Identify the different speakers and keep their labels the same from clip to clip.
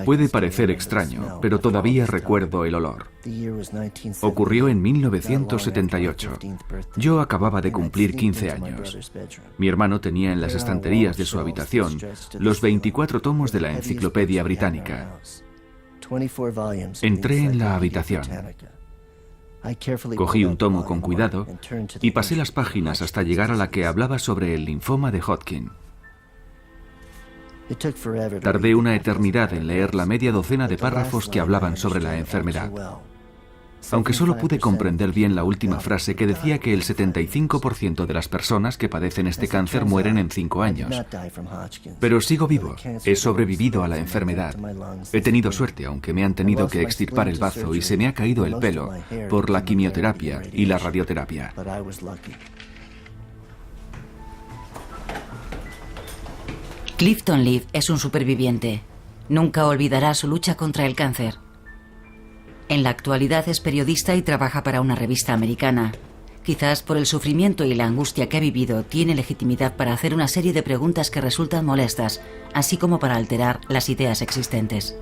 Speaker 1: Puede parecer extraño, pero todavía recuerdo el olor. Ocurrió en 1978. Yo acababa de cumplir 15 años. Mi hermano tenía en las estanterías de su habitación los 24 tomos de la Enciclopedia Británica. Entré en la habitación. Cogí un tomo con cuidado y pasé las páginas hasta llegar a la que hablaba sobre el linfoma de Hodgkin. Tardé una eternidad en leer la media docena de párrafos que hablaban sobre la enfermedad. Aunque solo pude comprender bien la última frase que decía que el 75% de las personas que padecen este cáncer mueren en 5 años. Pero sigo vivo, he sobrevivido a la enfermedad. He tenido suerte, aunque me han tenido que extirpar el bazo y se me ha caído el pelo por la quimioterapia y la radioterapia.
Speaker 2: Clifton Leaf es un superviviente. Nunca olvidará su lucha contra el cáncer. En la actualidad es periodista y trabaja para una revista americana. Quizás por el sufrimiento y la angustia que ha vivido, tiene legitimidad para hacer una serie de preguntas que resultan molestas, así como para alterar las ideas existentes.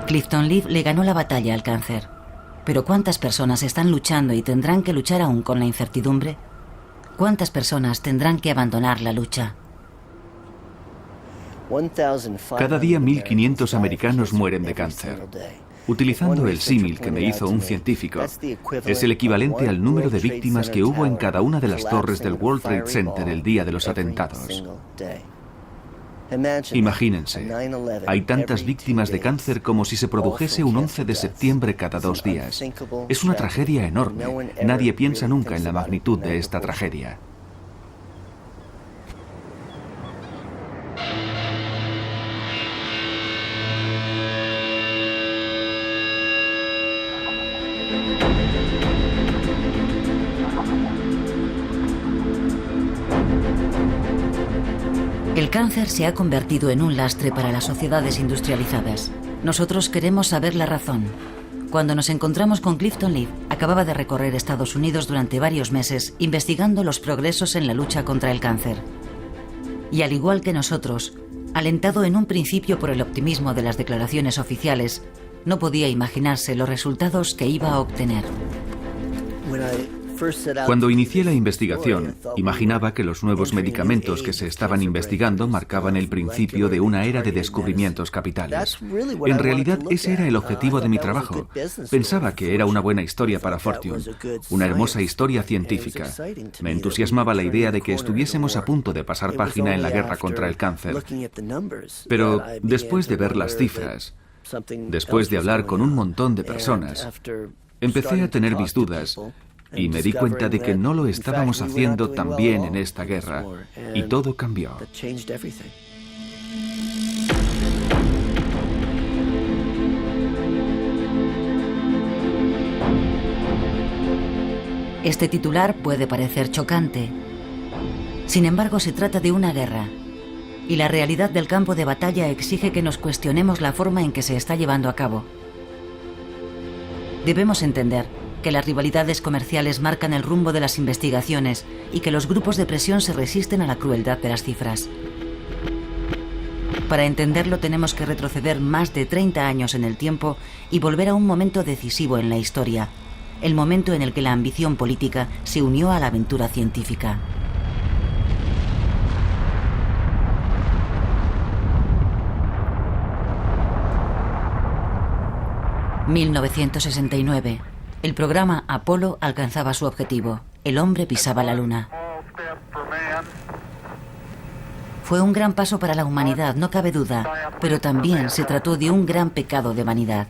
Speaker 2: Clifton Leaf le ganó la batalla al cáncer. Pero ¿cuántas personas están luchando y tendrán que luchar aún con la incertidumbre? ¿Cuántas personas tendrán que abandonar la lucha?
Speaker 1: Cada día 1.500 americanos mueren de cáncer. Utilizando el símil que me hizo un científico, es el equivalente al número de víctimas que hubo en cada una de las torres del World Trade Center el día de los atentados. Imagínense, hay tantas víctimas de cáncer como si se produjese un 11 de septiembre cada 2 días. Es una tragedia enorme. Nadie piensa nunca en la magnitud de esta tragedia.
Speaker 2: El cáncer se ha convertido en un lastre para las sociedades industrializadas. Nosotros queremos saber la razón. Cuando nos encontramos con Clifton Leaf, acababa de recorrer Estados Unidos durante varios meses investigando los progresos en la lucha contra el cáncer. Y al igual que nosotros, alentado en un principio por el optimismo de las declaraciones oficiales, no podía imaginarse los resultados que iba a obtener.
Speaker 1: Cuando inicié la investigación, imaginaba que los nuevos medicamentos que se estaban investigando marcaban el principio de una era de descubrimientos capitales. En realidad, ese era el objetivo de mi trabajo. Pensaba que era una buena historia para Fortune, una hermosa historia científica. Me entusiasmaba la idea de que estuviésemos a punto de pasar página en la guerra contra el cáncer. Pero después de ver las cifras, después de hablar con un montón de personas, empecé a tener mis dudas. Y me di cuenta de que no lo estábamos haciendo tan bien en esta guerra, y todo cambió.
Speaker 2: Este titular puede parecer chocante. Sin embargo, se trata de una guerra, y la realidad del campo de batalla exige que nos cuestionemos la forma en que se está llevando a cabo. Debemos entender que las rivalidades comerciales marcan el rumbo de las investigaciones y que los grupos de presión se resisten a la crueldad de las cifras. Para entenderlo tenemos que retroceder más de 30 años en el tiempo y volver a un momento decisivo en la historia, el momento en el que la ambición política se unió a la aventura científica. ...1969... El programa Apolo alcanzaba su objetivo. El hombre pisaba la luna. Fue un gran paso para la humanidad, no cabe duda, pero también se trató de un gran pecado de vanidad.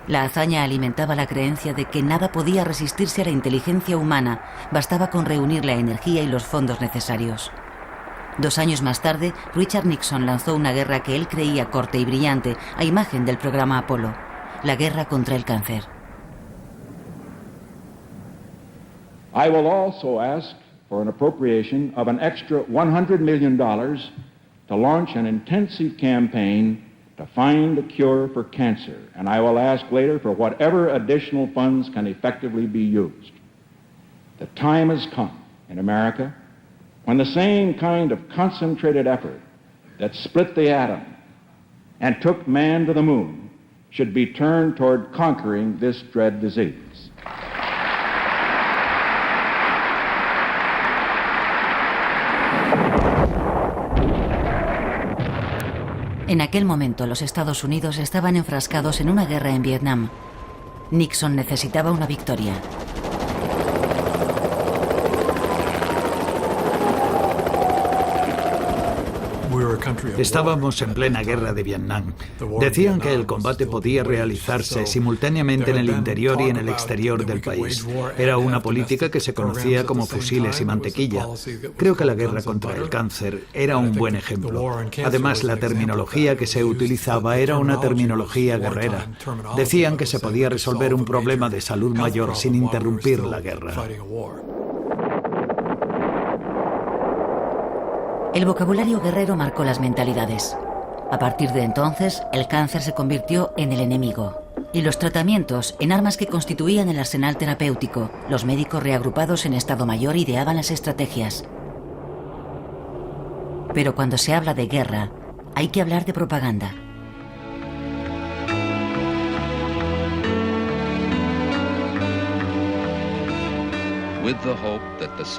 Speaker 2: La hazaña alimentaba la creencia de que nada podía resistirse a la inteligencia humana, bastaba con reunir la energía y los fondos necesarios. 2 años más tarde, Richard Nixon lanzó una guerra que él creía corta y brillante, a imagen del programa Apolo, la guerra contra el cáncer.
Speaker 3: I will also ask for an appropriation of an extra $100 million to launch an intensive campaign to find a cure for cancer, and I will ask later for whatever additional funds can effectively be used. The time has come in America when the same kind of concentrated effort that split the atom and took man to the moon should be turned toward conquering this dread disease.
Speaker 2: En aquel momento, los Estados Unidos estaban enfrascados en una guerra en Vietnam. Nixon necesitaba una victoria.
Speaker 4: Estábamos en plena guerra de Vietnam. Decían que el combate podía realizarse simultáneamente en el interior y en el exterior del país. Era una política que se conocía como fusiles y mantequilla. Creo que la guerra contra el cáncer era un buen ejemplo. Además, la terminología que se utilizaba era una terminología guerrera. Decían que se podía resolver un problema de salud mayor sin interrumpir la guerra.
Speaker 2: El vocabulario guerrero marcó las mentalidades. A partir de entonces, el cáncer se convirtió en el enemigo y los tratamientos en armas que constituían el arsenal terapéutico. Los médicos reagrupados en Estado Mayor ideaban las estrategias. Pero cuando se habla de guerra, hay que hablar de propaganda.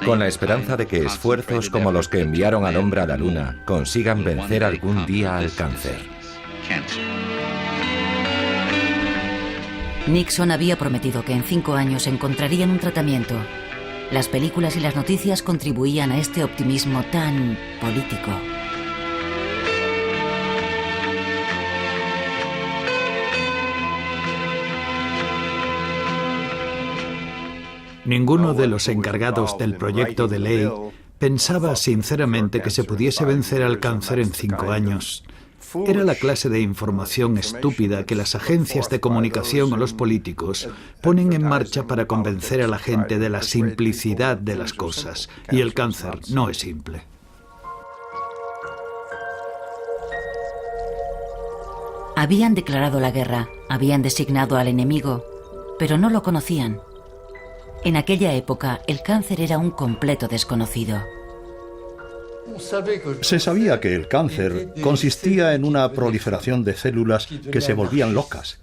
Speaker 5: Con la esperanza de que esfuerzos como los que enviaron al hombre a la luna consigan vencer algún día al cáncer.
Speaker 2: Nixon había prometido que en 5 años encontrarían un tratamiento. Las películas y las noticias contribuían a este optimismo tan político.
Speaker 4: Ninguno de los encargados del proyecto de ley pensaba sinceramente que se pudiese vencer al cáncer en 5 años. Era la clase de información estúpida que las agencias de comunicación o los políticos ponen en marcha para convencer a la gente de la simplicidad de las cosas. Y el cáncer no es simple.
Speaker 2: Habían declarado la guerra, habían designado al enemigo, pero no lo conocían. En aquella época, el cáncer era un completo desconocido.
Speaker 6: Se sabía que el cáncer consistía en una proliferación de células que se volvían locas,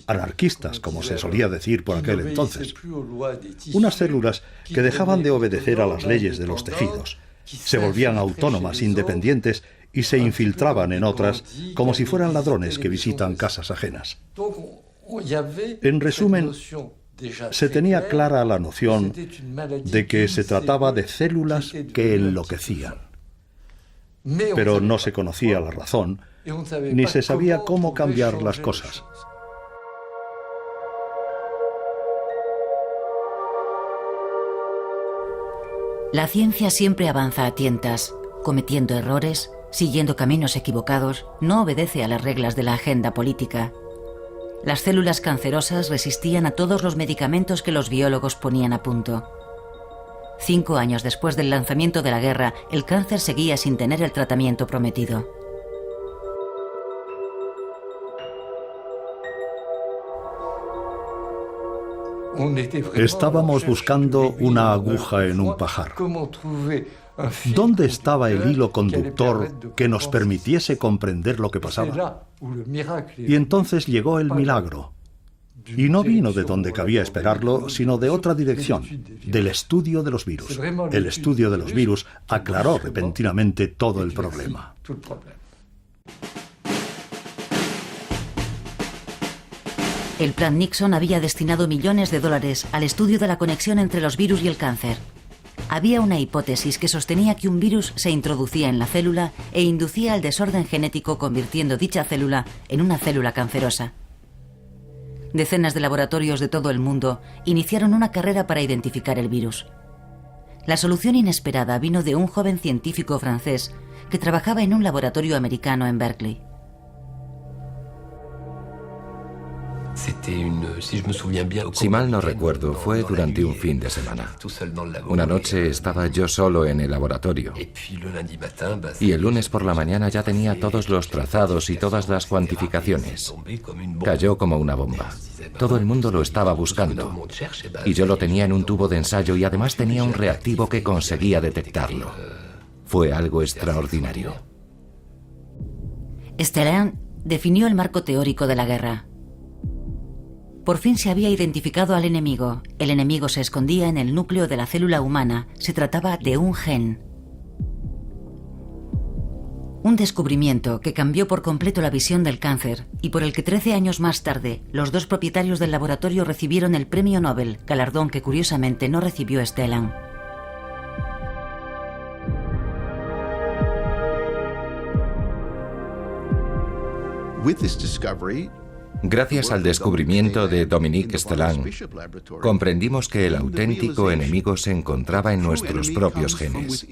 Speaker 6: anarquistas, como se solía decir por aquel entonces. Unas células que dejaban de obedecer a las leyes de los tejidos, se volvían autónomas, independientes y se infiltraban en otras como si fueran ladrones que visitan casas ajenas. En resumen, se tenía clara la noción de que se trataba de células que enloquecían. Pero no se conocía la razón, ni se sabía cómo cambiar las cosas.
Speaker 2: La ciencia siempre avanza a tientas, cometiendo errores, siguiendo caminos equivocados, no obedece a las reglas de la agenda política. Las células cancerosas resistían a todos los medicamentos que los biólogos ponían a punto. 5 años después del lanzamiento de la guerra, el cáncer seguía sin tener el tratamiento prometido.
Speaker 6: Estábamos buscando una aguja en un pajar. ¿Dónde estaba el hilo conductor que nos permitiese comprender lo que pasaba? Y entonces llegó el milagro. Y no vino de donde cabía esperarlo, sino de otra dirección, del estudio de los virus. El estudio de los virus aclaró repentinamente todo el problema.
Speaker 2: El plan Nixon había destinado millones de dólares al estudio de la conexión entre los virus y el cáncer. Había una hipótesis que sostenía que un virus se introducía en la célula e inducía el desorden genético, convirtiendo dicha célula en una célula cancerosa. Decenas de laboratorios de todo el mundo iniciaron una carrera para identificar el virus. La solución inesperada vino de un joven científico francés que trabajaba en un laboratorio americano en Berkeley.
Speaker 5: Si mal no recuerdo, fue durante un fin de semana. Una noche estaba yo solo en el laboratorio y el lunes por la mañana ya tenía todos los trazados y todas las cuantificaciones. Cayó como una bomba. Todo el mundo lo estaba buscando y yo lo tenía en un tubo de ensayo y además tenía un reactivo que conseguía detectarlo. Fue algo extraordinario.
Speaker 2: Stellan definió el marco teórico de la guerra. Por fin se había identificado al enemigo. El enemigo se escondía en el núcleo de la célula humana. Se trataba de un gen. Un descubrimiento que cambió por completo la visión del cáncer y por el que 13 años más tarde los dos propietarios del laboratorio recibieron el premio Nobel, galardón que curiosamente no recibió Stellan.
Speaker 5: Gracias al descubrimiento de Dominique Stellan, comprendimos que el auténtico enemigo se encontraba en nuestros propios genes.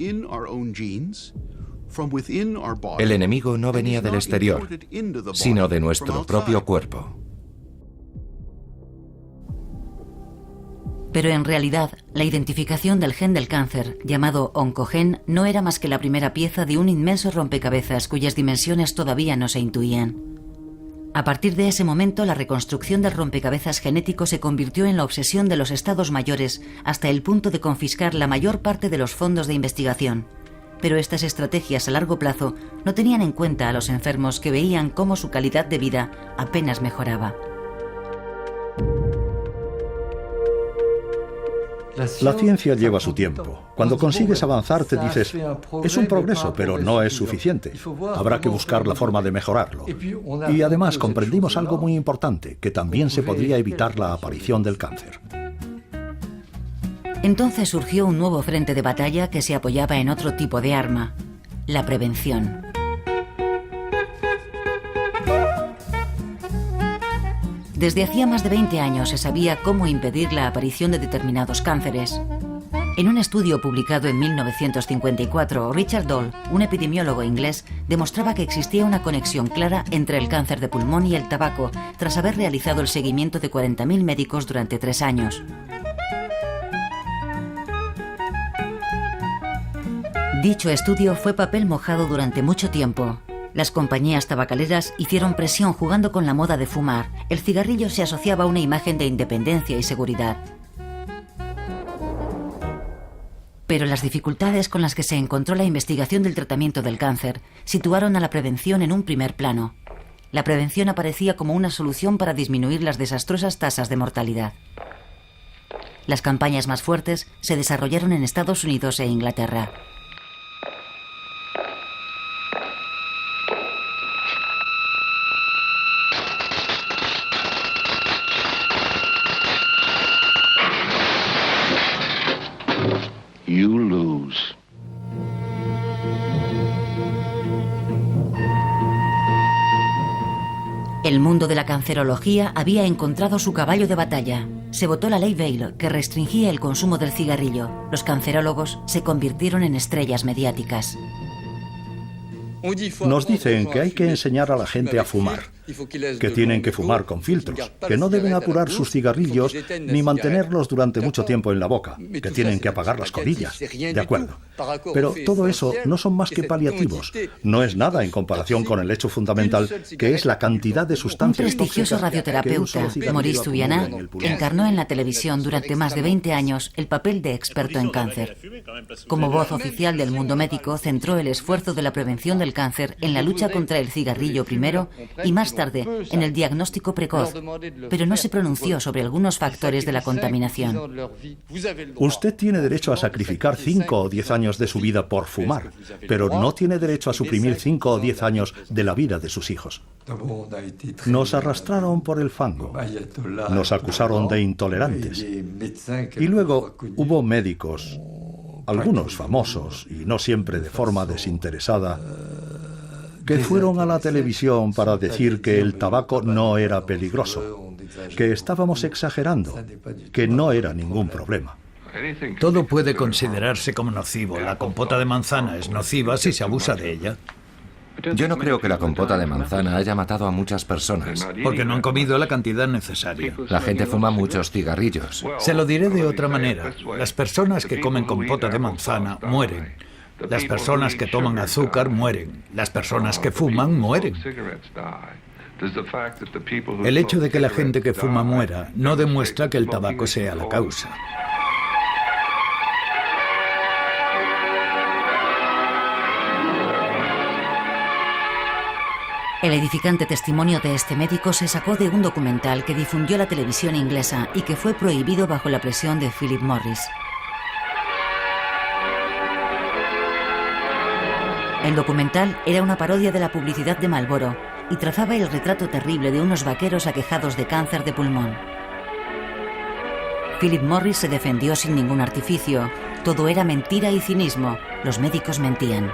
Speaker 5: El enemigo no venía del exterior, sino de nuestro propio cuerpo.
Speaker 2: Pero en realidad, la identificación del gen del cáncer, llamado oncogen, no era más que la primera pieza de un inmenso rompecabezas cuyas dimensiones todavía no se intuían. A partir de ese momento, la reconstrucción del rompecabezas genético se convirtió en la obsesión de los estados mayores hasta el punto de confiscar la mayor parte de los fondos de investigación. Pero estas estrategias a largo plazo no tenían en cuenta a los enfermos que veían cómo su calidad de vida apenas mejoraba.
Speaker 6: La ciencia lleva su tiempo. Cuando consigues avanzar te dices, es un progreso, pero no es suficiente. Habrá que buscar la forma de mejorarlo. Y además comprendimos algo muy importante, que también se podría evitar la aparición del cáncer.
Speaker 2: Entonces surgió un nuevo frente de batalla que se apoyaba en otro tipo de arma, la prevención. Desde hacía más de 20 años se sabía cómo impedir la aparición de determinados cánceres. En un estudio publicado en 1954, Richard Doll, un epidemiólogo inglés, demostraba que existía una conexión clara entre el cáncer de pulmón y el tabaco, tras haber realizado el seguimiento de 40.000 médicos durante 3 años. Dicho estudio fue papel mojado durante mucho tiempo. Las compañías tabacaleras hicieron presión jugando con la moda de fumar. El cigarrillo se asociaba a una imagen de independencia y seguridad. Pero las dificultades con las que se encontró la investigación del tratamiento del cáncer situaron a la prevención en un primer plano. La prevención aparecía como una solución para disminuir las desastrosas tasas de mortalidad. Las campañas más fuertes se desarrollaron en Estados Unidos e Inglaterra.
Speaker 7: You lose.
Speaker 2: El mundo de la cancerología había encontrado su caballo de batalla. Se votó la ley Vail, que restringía el consumo del cigarrillo. Los cancerólogos se convirtieron en estrellas mediáticas.
Speaker 6: Nos dicen que hay que enseñar a la gente a fumar, que tienen que fumar con filtros, que no deben apurar sus cigarrillos ni mantenerlos durante mucho tiempo en la boca, que tienen que apagar las colillas. De acuerdo. Pero todo eso no son más que paliativos. No es nada en comparación con el hecho fundamental, que es la cantidad de sustancias tóxicas.
Speaker 2: Un prestigioso radioterapeuta, Maurice Tuviana, encarnó en la televisión durante más de 20 años el papel de experto en cáncer. Como voz oficial del mundo médico, centró el esfuerzo de la prevención del cáncer en la lucha contra el cigarrillo primero y más tarde en el diagnóstico precoz, pero no se pronunció sobre algunos factores de la contaminación.
Speaker 6: Usted tiene derecho a sacrificar 5 o 10 años de su vida por fumar, pero no tiene derecho a suprimir 5 o 10 años de la vida de sus hijos. Nos arrastraron por el fango, nos acusaron de intolerantes, y luego hubo médicos, algunos famosos y no siempre de forma desinteresada, que fueron a la televisión para decir que el tabaco no era peligroso, que estábamos exagerando, que no era ningún problema.
Speaker 4: Todo puede considerarse como nocivo. La compota de manzana es nociva si se abusa de ella.
Speaker 5: Yo no creo que la compota de manzana haya matado a muchas personas.
Speaker 4: Porque no han comido la cantidad necesaria.
Speaker 5: La gente fuma muchos cigarrillos.
Speaker 4: Se lo diré de otra manera. Las personas que comen compota de manzana mueren. Las personas que toman azúcar mueren. Las personas que fuman mueren. El hecho de que la gente que fuma muera no demuestra que el tabaco sea la causa.
Speaker 2: El edificante testimonio de este médico se sacó de un documental que difundió la televisión inglesa y que fue prohibido bajo la presión de Philip Morris. El documental era una parodia de la publicidad de Marlboro y trazaba el retrato terrible de unos vaqueros aquejados de cáncer de pulmón. Philip Morris se defendió sin ningún artificio. Todo era mentira y cinismo. Los médicos mentían.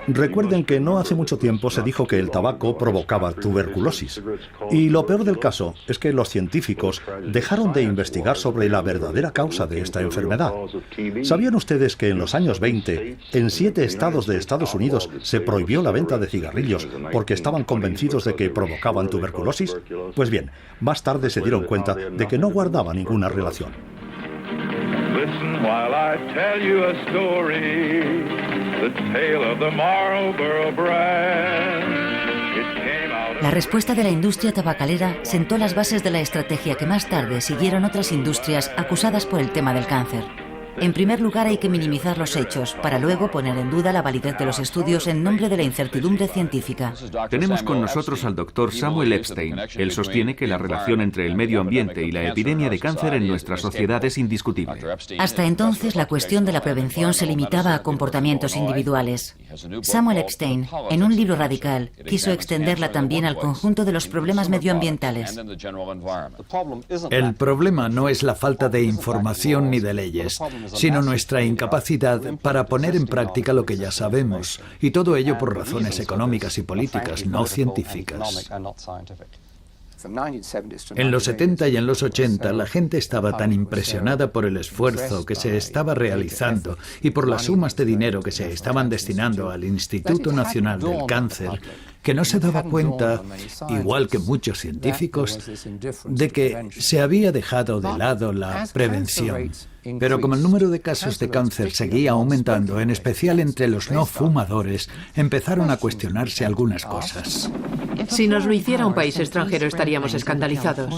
Speaker 6: Recuerden que no hace mucho tiempo se dijo que el tabaco provocaba tuberculosis. Y lo peor del caso es que los científicos dejaron de investigar sobre la verdadera causa de esta enfermedad. ¿Sabían ustedes que en los años 20, en 7 estados de Estados Unidos se prohibió la venta de cigarrillos porque estaban convencidos de que provocaban tuberculosis? Pues bien, más tarde se dieron cuenta de que no guardaba ninguna relación.
Speaker 8: Listen while I tell you a story, the tale of the Marlboro brand. It came out.
Speaker 2: La respuesta de la industria tabacalera sentó las bases de la estrategia que más tarde siguieron otras industrias acusadas por el tema del cáncer. En primer lugar, hay que minimizar los hechos, para luego poner en duda la validez de los estudios en nombre de la incertidumbre científica.
Speaker 1: Tenemos con nosotros al doctor Samuel Epstein. Él sostiene que la relación entre el medio ambiente y la epidemia de cáncer en nuestra sociedad es indiscutible.
Speaker 2: Hasta entonces, la cuestión de la prevención se limitaba a comportamientos individuales. Samuel Epstein, en un libro radical, quiso extenderla también al conjunto de los problemas medioambientales.
Speaker 4: El problema no es la falta de información ni de leyes, sino nuestra incapacidad para poner en práctica lo que ya sabemos, y todo ello por razones económicas y políticas, no científicas. En los 70 y en los 80 la gente estaba tan impresionada por el esfuerzo que se estaba realizando y por las sumas de dinero que se estaban destinando al Instituto Nacional del Cáncer, que no se daba cuenta, igual que muchos científicos, de que se había dejado de lado la prevención. Pero como el número de casos de cáncer seguía aumentando, en especial entre los no fumadores, empezaron a cuestionarse algunas cosas.
Speaker 9: Si nos lo hiciera un país extranjero estaríamos escandalizados.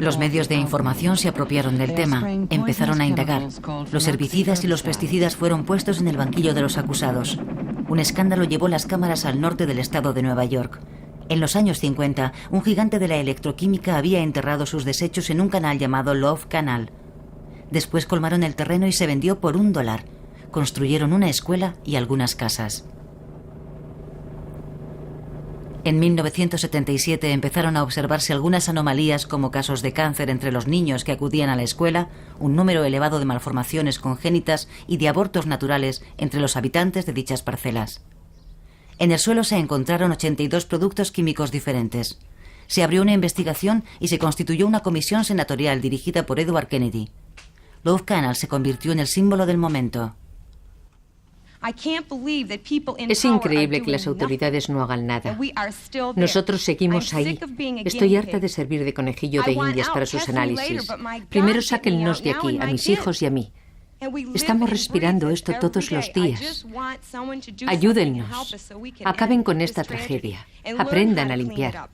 Speaker 2: Los medios de información se apropiaron del tema, empezaron a indagar. Los herbicidas y los pesticidas fueron puestos en el banquillo de los acusados. Un escándalo llevó las cámaras al norte del estado de Nueva York. En los años 50, un gigante de la electroquímica había enterrado sus desechos en un canal llamado Love Canal. Después colmaron el terreno y se vendió por $1. Construyeron una escuela y algunas casas. En 1977 empezaron a observarse algunas anomalías como casos de cáncer entre los niños que acudían a la escuela, un número elevado de malformaciones congénitas y de abortos naturales entre los habitantes de dichas parcelas. En el suelo se encontraron 82 productos químicos diferentes. Se abrió una investigación y se constituyó una comisión senatorial dirigida por Edward Kennedy. Love Canal se convirtió en el símbolo del momento.
Speaker 9: Es increíble que las autoridades no hagan nada. Nosotros seguimos ahí. Estoy harta de servir de conejillo de indias para sus análisis. Primero sáquennos de aquí, a mis hijos y a mí. Estamos respirando esto todos los días. Ayúdennos. Acaben con esta tragedia. Aprendan a limpiar.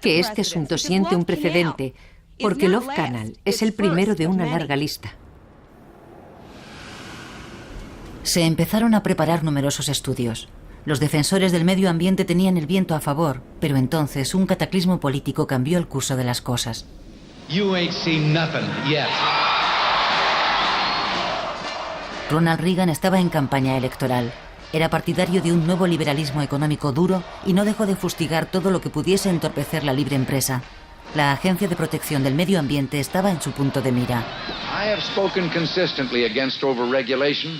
Speaker 9: Que este asunto siente un precedente, porque Love Canal es el primero de una larga lista.
Speaker 2: Se empezaron a preparar numerosos estudios. Los defensores del medio ambiente tenían el viento a favor, pero entonces un cataclismo político cambió el curso de las cosas. Ronald Reagan estaba en campaña electoral. Era partidario de un nuevo liberalismo económico duro y no dejó de fustigar todo lo que pudiese entorpecer la libre empresa. La Agencia de Protección del Medio Ambiente estaba en su punto de mira.
Speaker 3: I have spoken consistently against overregulation.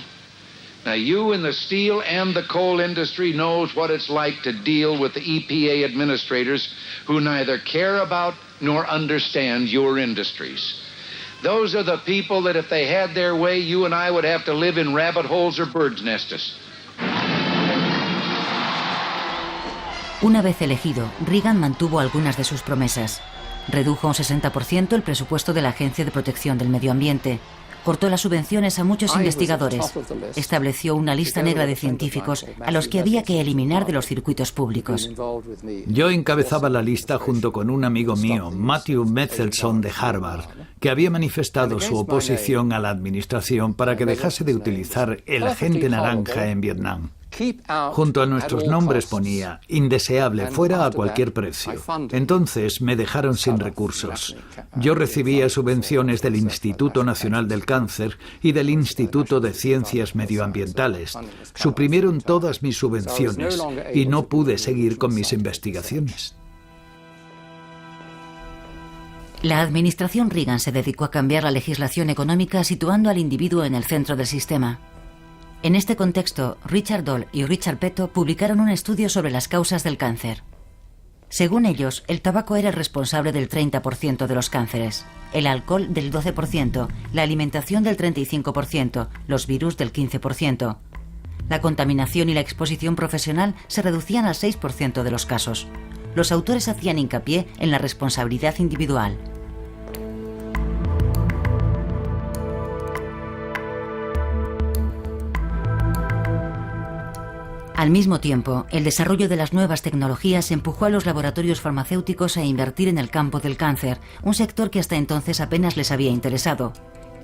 Speaker 3: Now you in the steel and the coal industry knows what it's like to deal with the EPA administrators who neither care about nor understand your industries. Those are the people that if they had their way, you and I would have to live in rabbit holes or birds' nests.
Speaker 2: Una vez elegido, Reagan mantuvo algunas de sus promesas. Redujo un 60% el presupuesto de la Agencia de Protección del Medio Ambiente. Cortó las subvenciones a muchos investigadores. Estableció una lista negra de científicos a los que había que eliminar de los circuitos públicos.
Speaker 4: Yo encabezaba la lista junto con un amigo mío, Matthew Metzelson de Harvard, que había manifestado su oposición a la administración para que dejase de utilizar el agente naranja en Vietnam. Junto a nuestros nombres ponía indeseable, fuera a cualquier precio. Entonces me dejaron sin recursos. Yo recibía subvenciones del Instituto Nacional del Cáncer y del Instituto de Ciencias Medioambientales. Suprimieron todas mis subvenciones y no pude seguir con mis investigaciones.
Speaker 2: La administración Reagan se dedicó a cambiar la legislación económica situando al individuo en el centro del sistema. En este contexto, Richard Doll y Richard Peto publicaron un estudio sobre las causas del cáncer. Según ellos, el tabaco era el responsable del 30% de los cánceres, el alcohol del 12%, la alimentación del 35%, los virus del 15%. La contaminación y la exposición profesional se reducían al 6% de los casos. Los autores hacían hincapié en la responsabilidad individual. Al mismo tiempo, el desarrollo de las nuevas tecnologías empujó a los laboratorios farmacéuticos a invertir en el campo del cáncer, un sector que hasta entonces apenas les había interesado.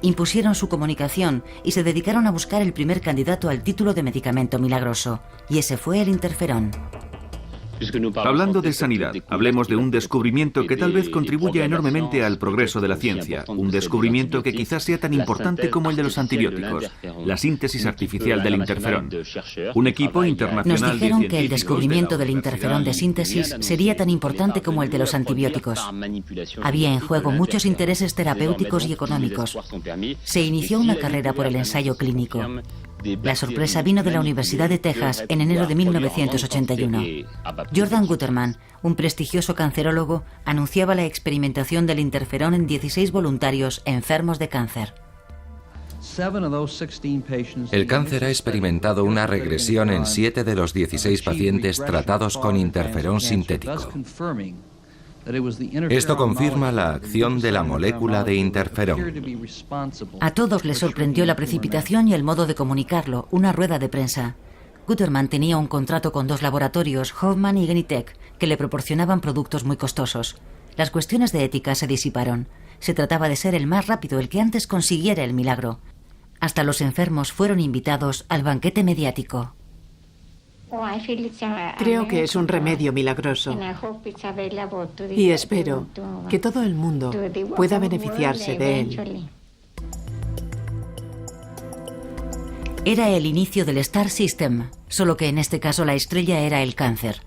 Speaker 2: Impusieron su comunicación y se dedicaron a buscar el primer candidato al título de medicamento milagroso, y ese fue el interferón.
Speaker 1: Hablando de sanidad, hablemos de un descubrimiento que tal vez contribuya enormemente al progreso de la ciencia, un descubrimiento que quizás sea tan importante como el de los antibióticos, la síntesis artificial del interferón. Un equipo internacional
Speaker 2: Nos dijeron que el descubrimiento del interferón de síntesis sería tan importante como el de los antibióticos. Había en juego muchos intereses terapéuticos y económicos. Se inició una carrera por el ensayo clínico. La sorpresa vino de la Universidad de Texas en enero de 1981. Jordan Guterman, un prestigioso cancerólogo, anunciaba la experimentación del interferón en 16 voluntarios enfermos de cáncer.
Speaker 5: El cáncer ha experimentado una regresión en 7 de los 16 pacientes tratados con interferón sintético. Esto confirma la acción de la molécula de interferón.
Speaker 2: A todos les sorprendió la precipitación y el modo de comunicarlo, una rueda de prensa. Guterman tenía un contrato con 2 laboratorios, Hoffman y Genitech, que le proporcionaban productos muy costosos. Las cuestiones de ética se disiparon. Se trataba de ser el más rápido, el que antes consiguiera el milagro. Hasta los enfermos fueron invitados al banquete mediático.
Speaker 10: Creo que es un remedio milagroso y espero que todo el mundo pueda beneficiarse de él.
Speaker 2: Era el inicio del Star System, solo que en este caso la estrella era el cáncer.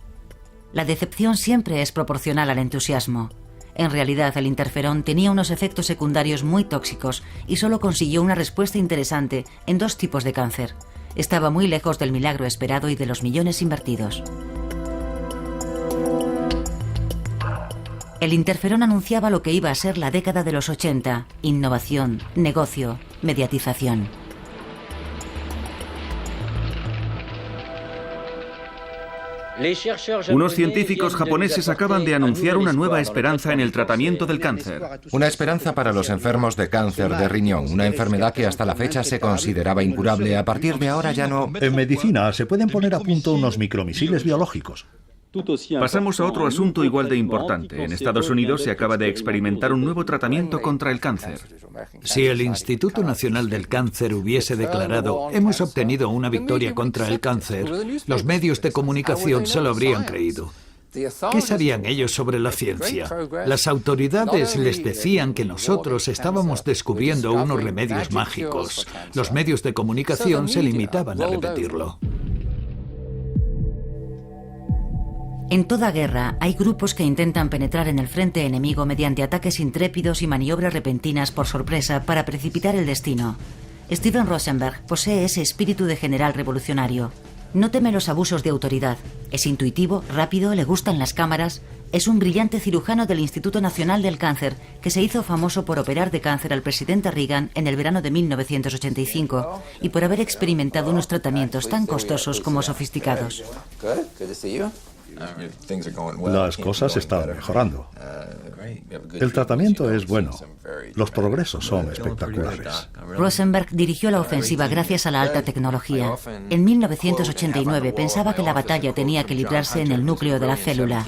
Speaker 2: La decepción siempre es proporcional al entusiasmo. En realidad, el interferón tenía unos efectos secundarios muy tóxicos y solo consiguió una respuesta interesante en 2 tipos de cáncer. Estaba muy lejos del milagro esperado y de los millones invertidos. El interferón anunciaba lo que iba a ser la década de los 80: innovación, negocio, mediatización.
Speaker 1: Unos científicos japoneses acaban de anunciar una nueva esperanza en el tratamiento del cáncer.
Speaker 5: Una esperanza para los enfermos de cáncer de riñón, una enfermedad que hasta la fecha se consideraba incurable. A partir de ahora ya no...
Speaker 6: En medicina se pueden poner a punto unos micromisiles biológicos.
Speaker 1: Pasamos a otro asunto igual de importante. En Estados Unidos se acaba de experimentar un nuevo tratamiento contra el cáncer.
Speaker 4: Si el Instituto Nacional del Cáncer hubiese declarado «hemos obtenido una victoria contra el cáncer», los medios de comunicación se lo habrían creído. ¿Qué sabían ellos sobre la ciencia? Las autoridades les decían que nosotros estábamos descubriendo unos remedios mágicos. Los medios de comunicación se limitaban a repetirlo.
Speaker 2: En toda guerra hay grupos que intentan penetrar en el frente enemigo mediante ataques intrépidos y maniobras repentinas por sorpresa para precipitar el destino. Steven Rosenberg posee ese espíritu de general revolucionario. No teme los abusos de autoridad. Es intuitivo, rápido, le gustan las cámaras. Es un brillante cirujano del Instituto Nacional del Cáncer que se hizo famoso por operar de cáncer al presidente Reagan en el verano de 1985 y por haber experimentado unos tratamientos tan costosos como sofisticados.
Speaker 6: Las cosas están mejorando. El tratamiento es bueno. Los progresos son espectaculares.
Speaker 2: Rosenberg dirigió la ofensiva gracias a la alta tecnología. En 1989 pensaba que la batalla tenía que librarse en el núcleo de la célula.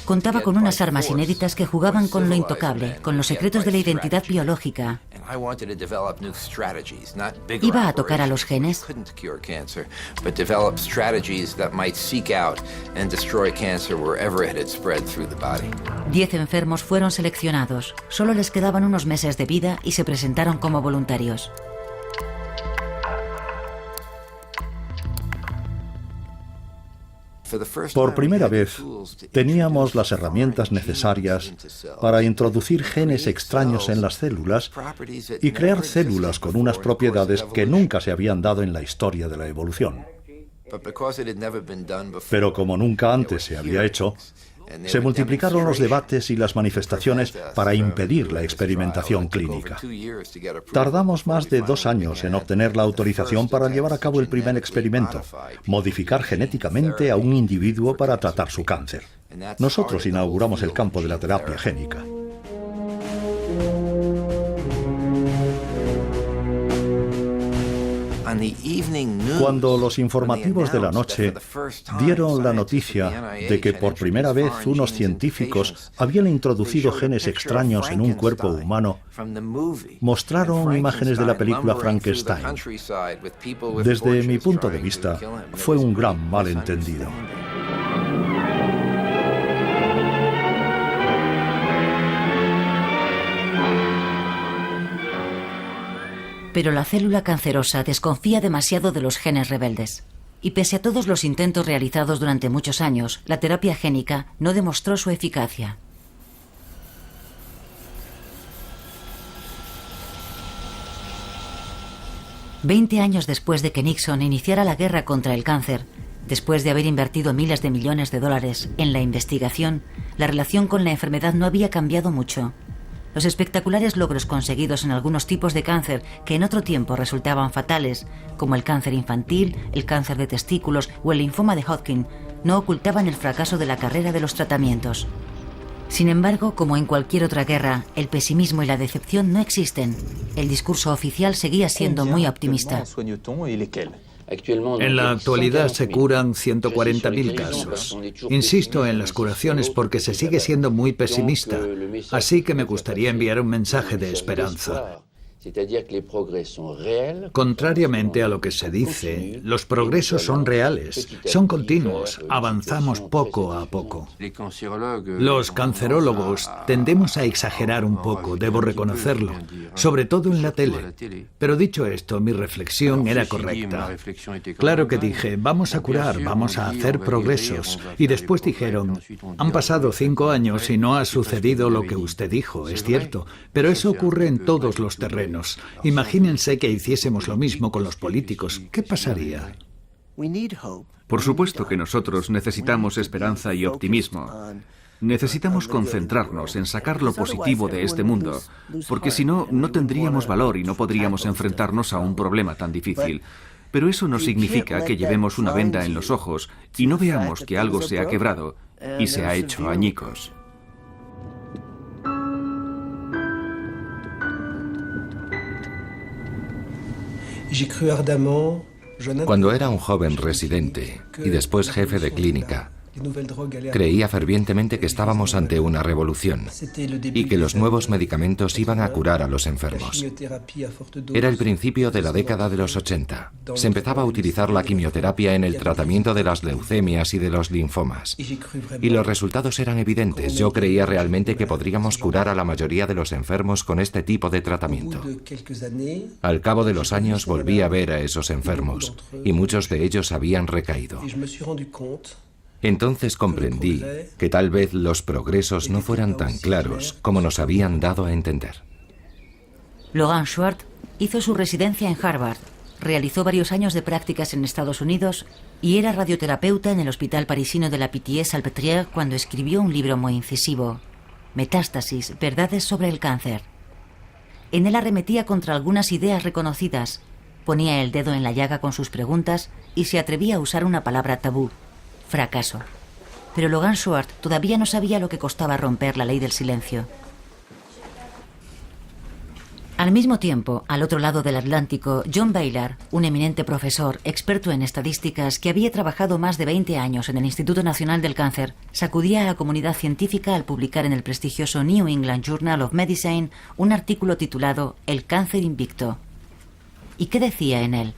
Speaker 2: Contaba con unas armas inéditas que jugaban con lo intocable, con los secretos de la identidad biológica. ¿Iba a tocar a los genes? 10 enfermos fueron seleccionados. Solo les quedaban unos meses de vida y se presentaron como voluntarios.
Speaker 6: Por primera vez, teníamos las herramientas necesarias para introducir genes extraños en las células y crear células con unas propiedades que nunca se habían dado en la historia de la evolución. Pero como nunca antes se había hecho, se multiplicaron los debates y las manifestaciones para impedir la experimentación clínica. Tardamos más de 2 años en obtener la autorización para llevar a cabo el primer experimento, modificar genéticamente a un individuo para tratar su cáncer. Nosotros inauguramos el campo de la terapia génica. Cuando los informativos de la noche dieron la noticia de que por primera vez unos científicos habían introducido genes extraños en un cuerpo humano, mostraron imágenes de la película Frankenstein. Desde mi punto de vista, fue un gran malentendido.
Speaker 2: Pero la célula cancerosa desconfía demasiado de los genes rebeldes. Y pese a todos los intentos realizados durante muchos años, la terapia génica no demostró su eficacia. Veinte años después de que Nixon iniciara la guerra contra el cáncer, después de haber invertido miles de millones de dólares en la investigación, la relación con la enfermedad no había cambiado mucho. Los espectaculares logros conseguidos en algunos tipos de cáncer que en otro tiempo resultaban fatales, como el cáncer infantil, el cáncer de testículos o el linfoma de Hodgkin, no ocultaban el fracaso de la carrera de los tratamientos. Sin embargo, como en cualquier otra guerra, el pesimismo y la decepción no existen. El discurso oficial seguía siendo muy optimista.
Speaker 4: En la actualidad se curan 140.000 casos. Insisto en las curaciones porque se sigue siendo muy pesimista, así que me gustaría enviar un mensaje de esperanza. Contrariamente a lo que se dice, los progresos son reales, son continuos, avanzamos poco a poco. Los cancerólogos tendemos a exagerar un poco, debo reconocerlo, sobre todo en la tele. Pero dicho esto, mi reflexión era correcta. Claro que dije, vamos a curar, vamos a hacer progresos. Y después dijeron, han pasado 5 años y no ha sucedido lo que usted dijo, es cierto, pero eso ocurre en todos los terrenos. Imagínense que hiciésemos lo mismo con los políticos. ¿Qué pasaría?
Speaker 1: Por supuesto que nosotros necesitamos esperanza y optimismo. Necesitamos concentrarnos en sacar lo positivo de este mundo, porque si no, no tendríamos valor y no podríamos enfrentarnos a un problema tan difícil. Pero eso no significa que llevemos una venda en los ojos y no veamos que algo se ha quebrado y se ha hecho añicos.
Speaker 5: Cuando era un joven residente y después jefe de clínica, creía fervientemente que estábamos ante una revolución y que los nuevos medicamentos iban a curar a los enfermos. Era el principio de la década de los 80. Se empezaba a utilizar la quimioterapia en el tratamiento de las leucemias y de los linfomas. Y los resultados eran evidentes. Yo creía realmente que podríamos curar a la mayoría de los enfermos con este tipo de tratamiento. Al cabo de los años volví a ver a esos enfermos y muchos de ellos habían recaído. Entonces comprendí que tal vez los progresos no fueran tan claros como nos habían dado a entender.
Speaker 2: Logan Schwartz hizo su residencia en Harvard, realizó varios años de prácticas en Estados Unidos y era radioterapeuta en el hospital parisino de la Pitié-Salpêtrière cuando escribió un libro muy incisivo, Metástasis, verdades sobre el cáncer. En él arremetía contra algunas ideas reconocidas, Ponía el dedo en la llaga con sus preguntas y se atrevía a usar una palabra tabú: fracaso. Pero Logan Schwartz todavía no sabía lo que costaba romper la ley del silencio. Al mismo tiempo, al otro lado del Atlántico, John Baylor, un eminente profesor, experto en estadísticas, que había trabajado más de 20 años en el Instituto Nacional del Cáncer, sacudía a la comunidad científica al publicar en el prestigioso New England Journal of Medicine un artículo titulado El cáncer invicto. ¿Y qué decía en él?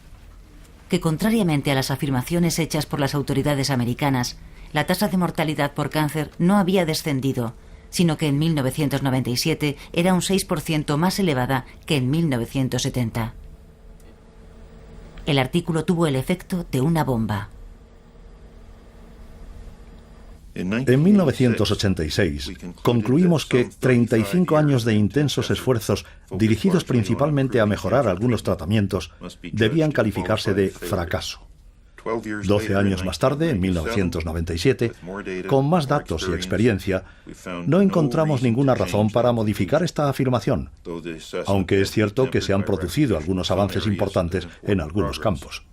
Speaker 2: Que contrariamente a las afirmaciones hechas por las autoridades americanas, la tasa de mortalidad por cáncer no había descendido, sino que en 1997 era un 6% más elevada que en 1970. El artículo tuvo el efecto de una bomba.
Speaker 6: En 1986 concluimos que 35 años de intensos esfuerzos dirigidos principalmente a mejorar algunos tratamientos debían calificarse de fracaso. 12 años más tarde, en 1997, con más datos y experiencia, no encontramos ninguna razón para modificar esta afirmación, aunque es cierto que se han producido algunos avances importantes en algunos campos.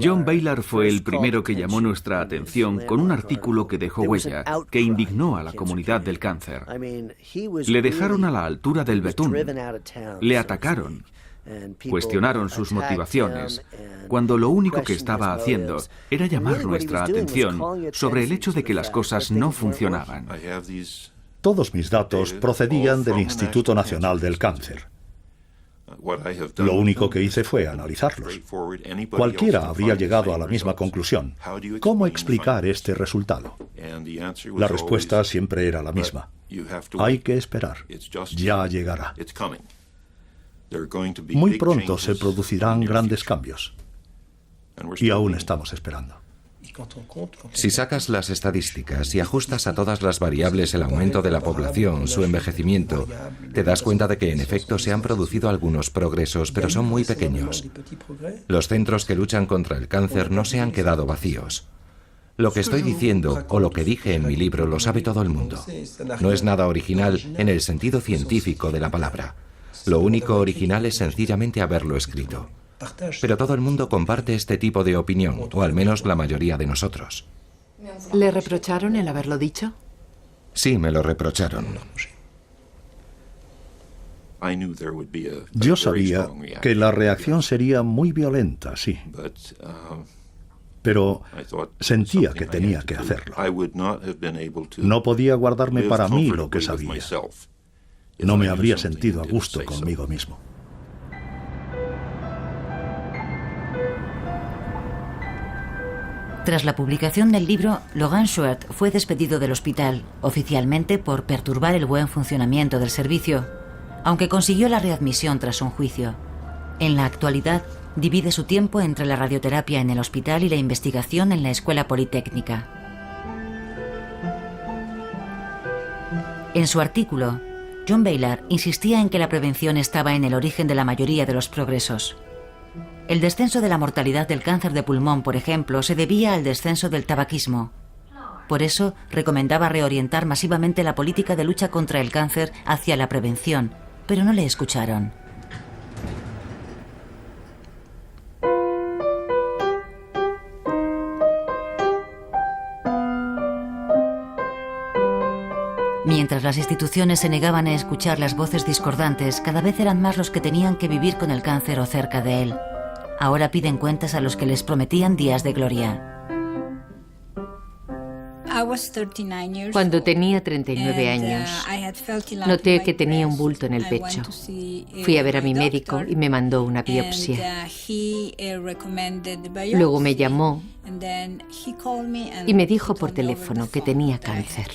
Speaker 1: John Baylor fue el primero que llamó nuestra atención con un artículo que dejó huella, que indignó a la comunidad del cáncer. Le dejaron a la altura del betún, le atacaron, cuestionaron sus motivaciones, cuando lo único que estaba haciendo era llamar nuestra atención sobre el hecho de que las cosas no funcionaban.
Speaker 6: Todos mis datos procedían del Instituto Nacional del Cáncer. Lo único que hice fue analizarlos. Cualquiera habría llegado a la misma conclusión. ¿Cómo explicar este resultado? La respuesta siempre era la misma. Hay que esperar. Ya llegará. Muy pronto se producirán grandes cambios. Y aún estamos esperando.
Speaker 5: Si sacas las estadísticas y ajustas a todas las variables el aumento de la población, su envejecimiento, te das cuenta de que en efecto se han producido algunos progresos, pero son muy pequeños. Los centros que luchan contra el cáncer no se han quedado vacíos. Lo que estoy diciendo, o lo que dije en mi libro, lo sabe todo el mundo. No es nada original en el sentido científico de la palabra. Lo único original es sencillamente haberlo escrito. Pero todo el mundo comparte este tipo de opinión, o al menos la mayoría de nosotros.
Speaker 10: ¿Le reprocharon el haberlo dicho?
Speaker 5: Sí, me lo reprocharon.
Speaker 6: Yo sabía que la reacción sería muy violenta, sí. Pero sentía que tenía que hacerlo. No podía guardarme para mí lo que sabía. No me habría sentido a gusto conmigo mismo.
Speaker 2: Tras la publicación del libro, Logan Schwartz fue despedido del hospital, oficialmente por perturbar el buen funcionamiento del servicio, aunque consiguió la readmisión tras un juicio. En la actualidad, divide su tiempo entre la radioterapia en el hospital y la investigación en la Escuela Politécnica. En su artículo, John Baylor insistía en que la prevención estaba en el origen de la mayoría de los progresos. El descenso de la mortalidad del cáncer de pulmón, por ejemplo, se debía al descenso del tabaquismo. Por eso, recomendaba reorientar masivamente la política de lucha contra el cáncer hacia la prevención, pero no le escucharon. Mientras las instituciones se negaban a escuchar las voces discordantes, cada vez eran más los que tenían que vivir con el cáncer o cerca de él. Ahora piden cuentas a los que les prometían días de gloria.
Speaker 9: Cuando tenía 39 años, noté que tenía un bulto en el pecho. Fui a ver a mi médico y me mandó una biopsia. Luego me llamó y me dijo por teléfono que tenía cáncer.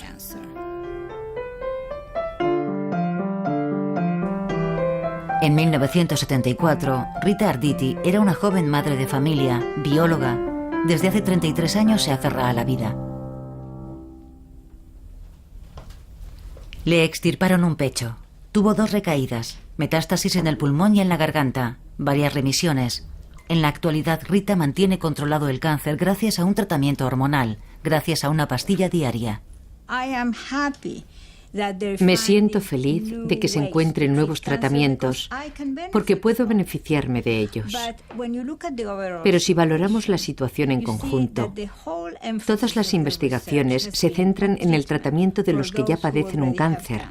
Speaker 2: En 1974, Rita Arditi era una joven madre de familia, bióloga. Desde hace 33 años se aferra a la vida. Le extirparon un pecho. Tuvo 2 recaídas, metástasis en el pulmón y en la garganta, varias remisiones. En la actualidad, Rita mantiene controlado el cáncer gracias a un tratamiento hormonal, gracias a una pastilla diaria.
Speaker 9: Me siento feliz de que se encuentren nuevos tratamientos porque puedo beneficiarme de ellos. Pero si valoramos la situación en conjunto, todas las investigaciones se centran en el tratamiento de los que ya padecen un cáncer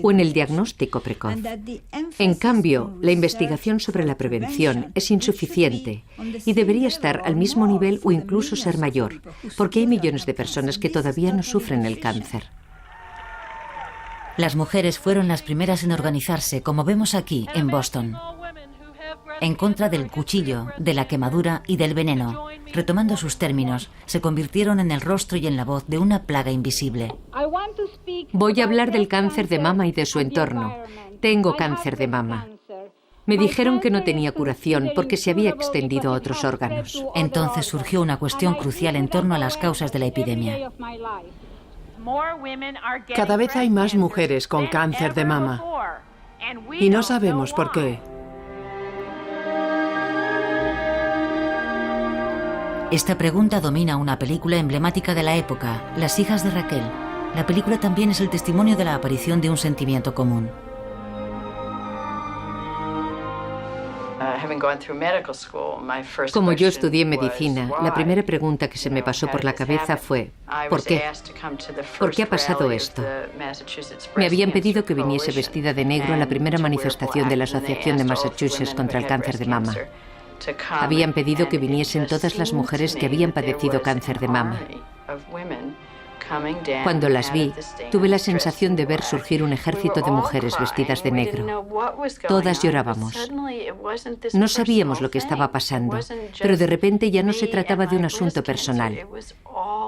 Speaker 9: o en el diagnóstico precoz. En cambio, la investigación sobre la prevención es insuficiente y debería estar al mismo nivel o incluso ser mayor, porque hay millones de personas que todavía no sufren el cáncer.
Speaker 2: Las mujeres fueron las primeras en organizarse, como vemos aquí, en Boston, en contra del cuchillo, de la quemadura y del veneno. Retomando sus términos, se convirtieron en el rostro y en la voz de una plaga invisible.
Speaker 9: Voy a hablar del cáncer de mama y de su entorno. Tengo cáncer de mama. Me dijeron que no tenía curación porque se había extendido a otros órganos.
Speaker 2: Entonces surgió una cuestión crucial en torno a las causas de la epidemia.
Speaker 10: Cada vez hay más mujeres con cáncer de mama y no sabemos por qué.
Speaker 2: Esta pregunta domina una película emblemática de la época, Las hijas de Raquel. La película también es el testimonio de la aparición de un sentimiento común.
Speaker 9: Como yo estudié medicina, la primera pregunta que se me pasó por la cabeza fue ¿por qué? ¿Por qué ha pasado esto? Me habían pedido que viniese vestida de negro a la primera manifestación de la Asociación de Massachusetts contra el cáncer de mama. Habían pedido que viniesen todas las mujeres que habían padecido cáncer de mama. Cuando las vi, tuve la sensación de ver surgir un ejército de mujeres vestidas de negro. Todas llorábamos. No sabíamos lo que estaba pasando, pero de repente ya no se trataba de un asunto personal.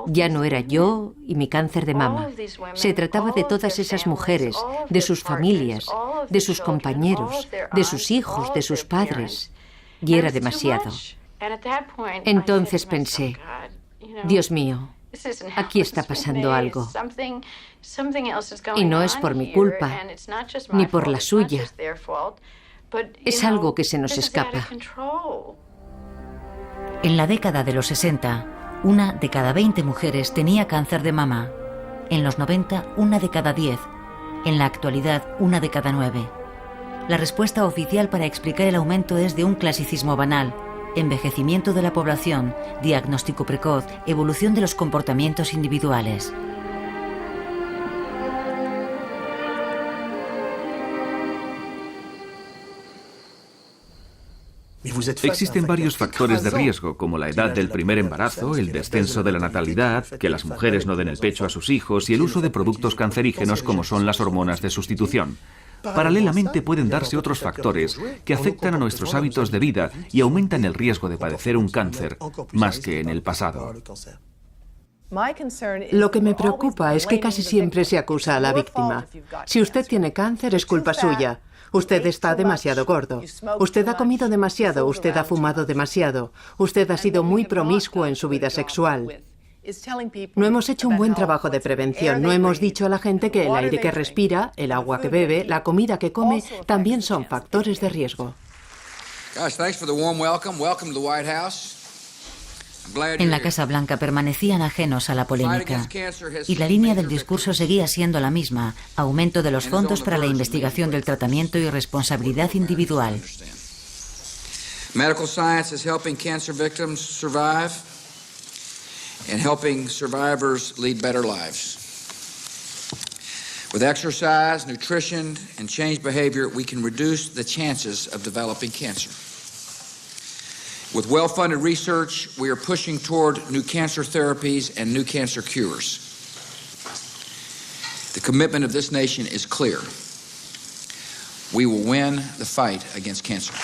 Speaker 9: Ya no era yo y mi cáncer de mama. Se trataba de todas esas mujeres, de sus familias, de sus compañeros, de sus hijos, de sus padres. Y era demasiado. Entonces pensé, Dios mío, aquí está pasando algo. Y no es por mi culpa, ni por la suya. Es algo que se nos escapa.
Speaker 2: En la década de los 60, 1 de cada 20 mujeres tenía cáncer de mama. En los 90, 1 de cada 10. En la actualidad, 1 de cada 9. La respuesta oficial para explicar el aumento es de un clasicismo banal: envejecimiento de la población, diagnóstico precoz, evolución de los comportamientos individuales.
Speaker 1: Existen varios factores de riesgo, como la edad del primer embarazo, el descenso de la natalidad, que las mujeres no den el pecho a sus hijos y el uso de productos cancerígenos como son las hormonas de sustitución. Paralelamente pueden darse otros factores que afectan a nuestros hábitos de vida y aumentan el riesgo de padecer un cáncer más que en el pasado.
Speaker 10: Lo que me preocupa es que casi siempre se acusa a la víctima. Si usted tiene cáncer, es culpa suya. Usted está demasiado gordo. Usted ha comido demasiado. Usted ha fumado demasiado. Usted ha sido muy promiscuo en su vida sexual. No hemos hecho un buen trabajo de prevención. No hemos dicho a la gente que el aire que respira, el agua que bebe, la comida que come, también son factores de riesgo.
Speaker 2: En la Casa Blanca permanecían ajenos a la polémica y la línea del discurso seguía siendo la misma: aumento de los fondos para la investigación del tratamiento y responsabilidad individual.
Speaker 11: Medical science is helping cancer victims survive and helping survivors lead better lives. With exercise, nutrition, and changed behavior, we can reduce the chances of developing cancer. With well-funded research, we are pushing toward new cancer therapies and new cancer cures. The commitment of this nation is clear. We will win the fight against cancer.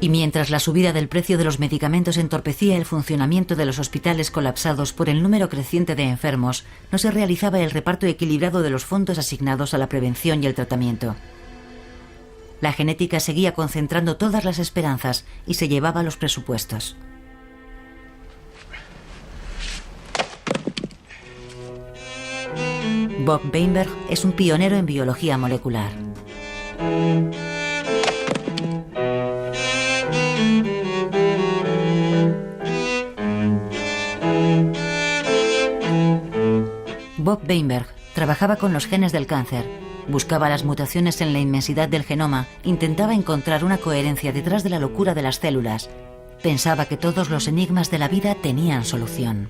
Speaker 2: Y mientras la subida del precio de los medicamentos entorpecía el funcionamiento de los hospitales colapsados por el número creciente de enfermos, no se realizaba el reparto equilibrado de los fondos asignados a la prevención y el tratamiento. La genética seguía concentrando todas las esperanzas y se llevaba los presupuestos. Bob Weinberg es un pionero en biología molecular. Bob Weinberg trabajaba con los genes del cáncer. Buscaba las mutaciones en la inmensidad del genoma, intentaba encontrar una coherencia detrás de la locura de las células. Pensaba que todos los enigmas de la vida tenían solución.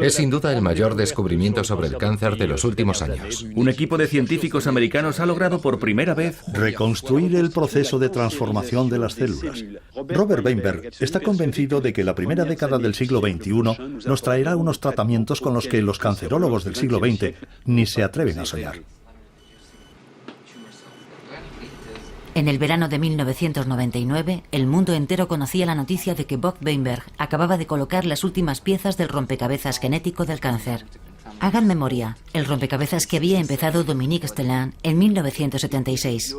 Speaker 5: Es sin duda el mayor descubrimiento sobre el cáncer de los últimos años.
Speaker 1: Un equipo de científicos americanos ha logrado por primera vez
Speaker 6: reconstruir el proceso de transformación de las células. Robert Weinberg está convencido de que la primera década del siglo XXI nos traerá unos tratamientos con los que los cancerólogos del siglo XX ni se atreven a soñar.
Speaker 2: En el verano de 1999, el mundo entero conocía la noticia de que Bob Weinberg acababa de colocar las últimas piezas del rompecabezas genético del cáncer. Hagan memoria, el rompecabezas que había empezado Dominique Stellan en 1976.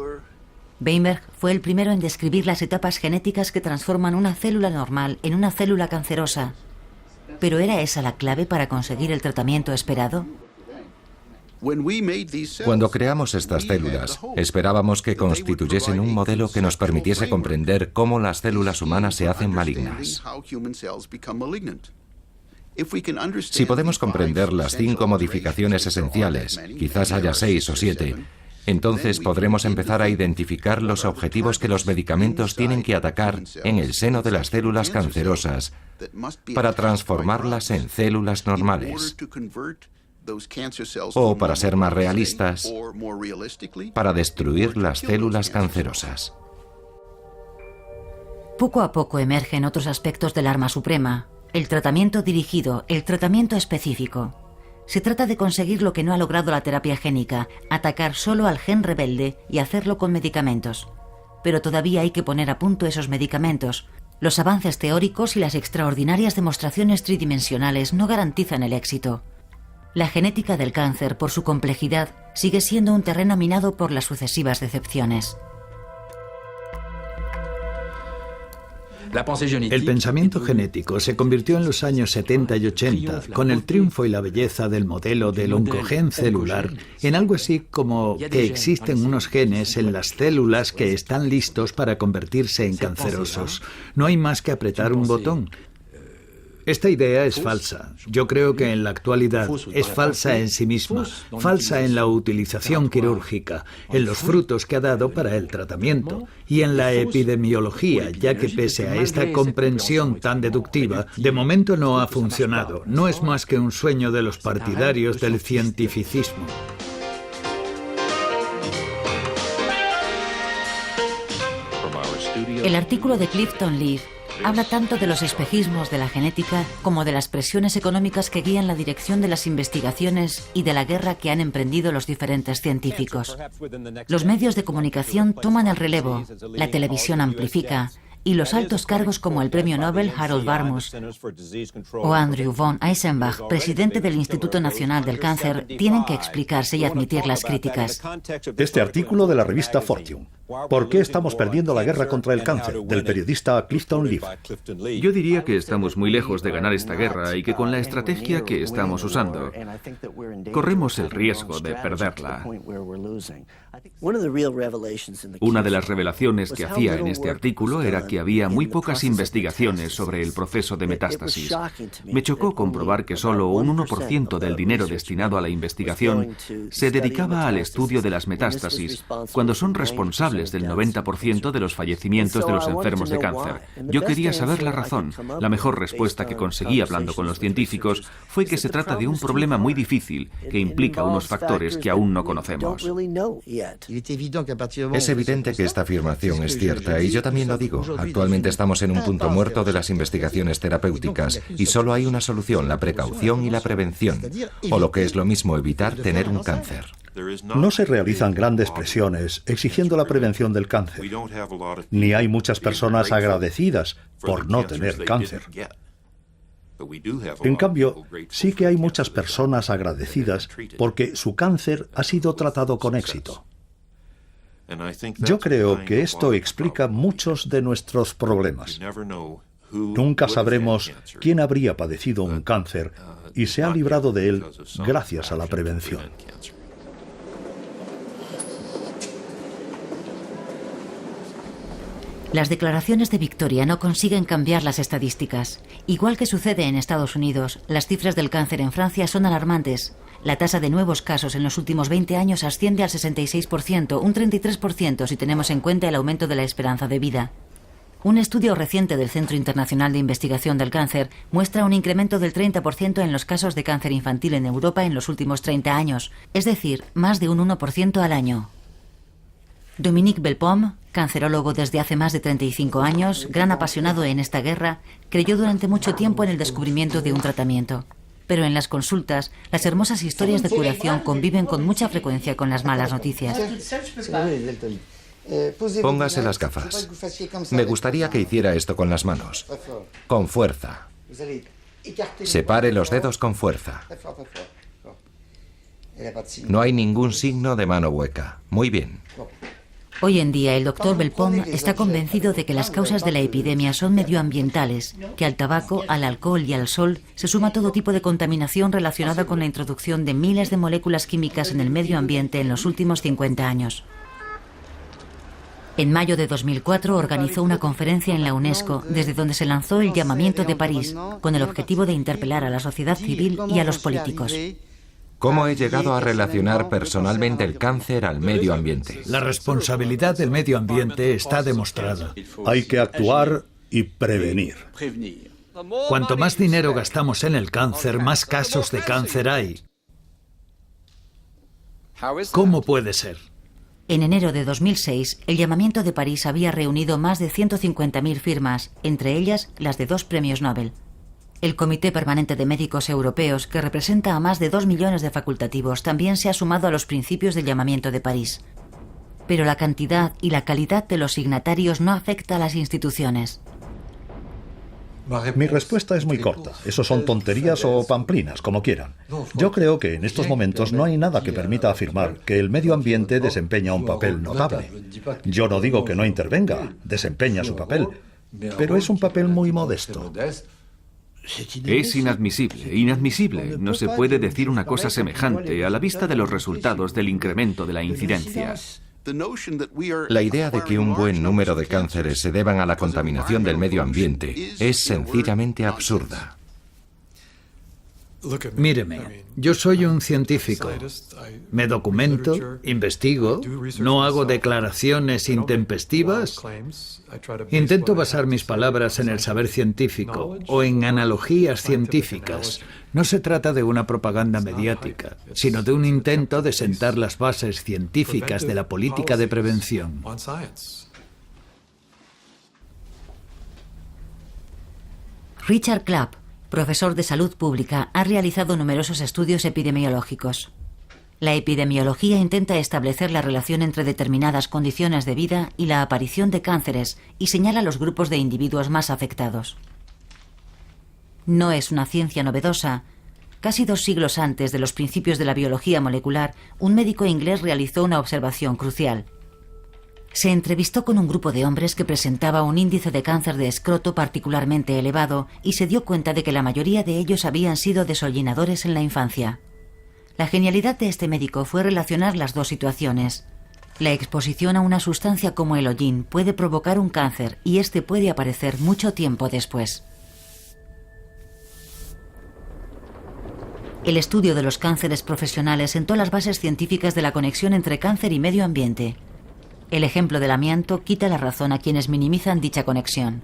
Speaker 2: Weinberg fue el primero en describir las etapas genéticas que transforman una célula normal en una célula cancerosa. ¿Pero era esa la clave para conseguir el tratamiento esperado?
Speaker 5: Cuando creamos estas células, esperábamos que constituyesen un modelo que nos permitiese comprender cómo las células humanas se hacen malignas. Si podemos comprender las 5 modificaciones esenciales, quizás haya 6 o 7, entonces podremos empezar a identificar los objetivos que los medicamentos tienen que atacar en el seno de las células cancerosas para transformarlas en células normales. O, para ser más realistas, para destruir las células cancerosas.
Speaker 2: Poco a poco emergen otros aspectos del arma suprema: el tratamiento dirigido, el tratamiento específico. Se trata de conseguir lo que no ha logrado la terapia génica, atacar solo al gen rebelde y hacerlo con medicamentos. Pero todavía hay que poner a punto esos medicamentos. Los avances teóricos y las extraordinarias demostraciones tridimensionales no garantizan el éxito. La genética del cáncer, por su complejidad, sigue siendo un terreno minado por las sucesivas decepciones.
Speaker 4: El pensamiento genético se convirtió en los años 70 y 80, con el triunfo y la belleza del modelo del oncogen celular, en algo así como que existen unos genes en las células que están listos para convertirse en cancerosos. No hay más que apretar un botón. Esta idea es falsa. Yo creo que en la actualidad es falsa en sí misma, falsa en la utilización quirúrgica, en los frutos que ha dado para el tratamiento y en la epidemiología, ya que pese a esta comprensión tan deductiva, de momento no ha funcionado. No es más que un sueño de los partidarios del cientificismo.
Speaker 2: El artículo de Clifton Leaf habla tanto de los espejismos de la genética como de las presiones económicas que guían la dirección de las investigaciones y de la guerra que han emprendido los diferentes científicos. Los medios de comunicación toman el relevo, la televisión amplifica, y los altos cargos como el premio Nobel Harold Barmus o Andrew von Eisenbach, presidente del Instituto Nacional del Cáncer, tienen que explicarse y admitir las críticas.
Speaker 6: Este artículo de la revista Fortune: ¿Por qué estamos perdiendo la guerra contra el cáncer?, del periodista Clifton Leaf.
Speaker 1: Yo diría que estamos muy lejos de ganar esta guerra y que con la estrategia que estamos usando, corremos el riesgo de perderla. Una de las revelaciones que hacía en este artículo era que había muy pocas investigaciones sobre el proceso de metástasis. Me chocó comprobar que solo un 1% del dinero destinado a la investigación se dedicaba al estudio de las metástasis, cuando son responsables del 90% de los fallecimientos de los enfermos de cáncer. Yo quería saber la razón. La mejor respuesta que conseguí hablando con los científicos fue que se trata de un problema muy difícil que implica unos factores que aún no conocemos.
Speaker 5: Es evidente que esta afirmación es cierta y yo también lo digo. Actualmente estamos en un punto muerto de las investigaciones terapéuticas y solo hay una solución: la precaución y la prevención, o lo que es lo mismo, evitar tener un cáncer.
Speaker 6: No se realizan grandes presiones exigiendo la prevención del cáncer, ni hay muchas personas agradecidas por no tener cáncer. En cambio, sí que hay muchas personas agradecidas porque su cáncer ha sido tratado con éxito. Yo creo que esto explica muchos de nuestros problemas. Nunca sabremos quién habría padecido un cáncer y se ha librado de él gracias a la prevención.
Speaker 2: Las declaraciones de victoria no consiguen cambiar las estadísticas. Igual que sucede en Estados Unidos, las cifras del cáncer en Francia son alarmantes. La tasa de nuevos casos en los últimos 20 años asciende al 66%, un 33% si tenemos en cuenta el aumento de la esperanza de vida. Un estudio reciente del Centro Internacional de Investigación del Cáncer muestra un incremento del 30% en los casos de cáncer infantil en Europa en los últimos 30 años, es decir, más de un 1% al año. Dominique Belpomme, cancerólogo desde hace más de 35 años, gran apasionado en esta guerra, creyó durante mucho tiempo en el descubrimiento de un tratamiento. Pero en las consultas, las hermosas historias de curación conviven con mucha frecuencia con las malas noticias.
Speaker 5: Póngase las gafas. Me gustaría que hiciera esto con las manos. Con fuerza. Separe los dedos con fuerza. No hay ningún signo de mano hueca. Muy bien.
Speaker 2: Hoy en día, el doctor Belpomme está convencido de que las causas de la epidemia son medioambientales, que al tabaco, al alcohol y al sol se suma todo tipo de contaminación relacionada con la introducción de miles de moléculas químicas en el medio ambiente en los últimos 50 años. En mayo de 2004 organizó una conferencia en la UNESCO, desde donde se lanzó el llamamiento de París, con el objetivo de interpelar a la sociedad civil y a los políticos.
Speaker 5: ¿Cómo he llegado a relacionar personalmente el cáncer al medio ambiente?
Speaker 4: La responsabilidad del medio ambiente está demostrada.
Speaker 6: Hay que actuar y prevenir.
Speaker 4: Cuanto más dinero gastamos en el cáncer, más casos de cáncer hay. ¿Cómo puede ser?
Speaker 2: En enero de 2006, el llamamiento de París había reunido más de 150.000 firmas, entre ellas las de 2 premios Nobel. El Comité Permanente de Médicos Europeos, que representa a más de 2 millones de facultativos, también se ha sumado a los principios del llamamiento de París. Pero la cantidad y la calidad de los signatarios no afecta a las instituciones.
Speaker 6: Mi respuesta es muy corta. Eso son tonterías o pamplinas, como quieran. Yo creo que en estos momentos no hay nada que permita afirmar que el medio ambiente desempeña un papel notable. Yo no digo que no intervenga, desempeña su papel, pero es un papel muy modesto.
Speaker 1: Es inadmisible, inadmisible. No se puede decir una cosa semejante a la vista de los resultados del incremento de la incidencia.
Speaker 5: La idea de que un buen número de cánceres se deban a la contaminación del medio ambiente es sencillamente absurda.
Speaker 4: Míreme, yo soy un científico. Me documento, investigo, no hago declaraciones intempestivas. Intento basar mis palabras en el saber científico o en analogías científicas. No se trata de una propaganda mediática, sino de un intento de sentar las bases científicas de la política de prevención.
Speaker 2: Richard Clapp, profesor de salud pública, ha realizado numerosos estudios epidemiológicos. La epidemiología intenta establecer la relación entre determinadas condiciones de vida y la aparición de cánceres y señala los grupos de individuos más afectados. No es una ciencia novedosa. Casi 2 siglos antes de los principios de la biología molecular, un médico inglés realizó una observación crucial. Se entrevistó con un grupo de hombres que presentaba un índice de cáncer de escroto particularmente elevado y se dio cuenta de que la mayoría de ellos habían sido desollinadores en la infancia. La genialidad de este médico fue relacionar las dos situaciones. La exposición a una sustancia como el hollín puede provocar un cáncer y este puede aparecer mucho tiempo después. El estudio de los cánceres profesionales sentó las bases científicas de la conexión entre cáncer y medio ambiente. El ejemplo del amianto quita la razón a quienes minimizan dicha conexión.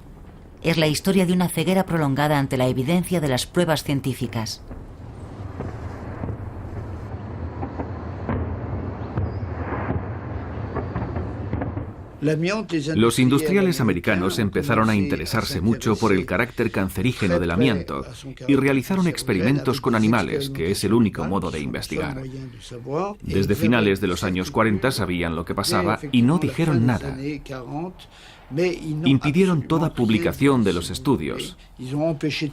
Speaker 2: Es la historia de una ceguera prolongada ante la evidencia de las pruebas científicas.
Speaker 1: Los industriales americanos empezaron a interesarse mucho por el carácter cancerígeno del amianto y realizaron experimentos con animales, que es el único modo de investigar. Desde finales de los años 40 sabían lo que pasaba y no dijeron nada. Impidieron toda publicación de los estudios.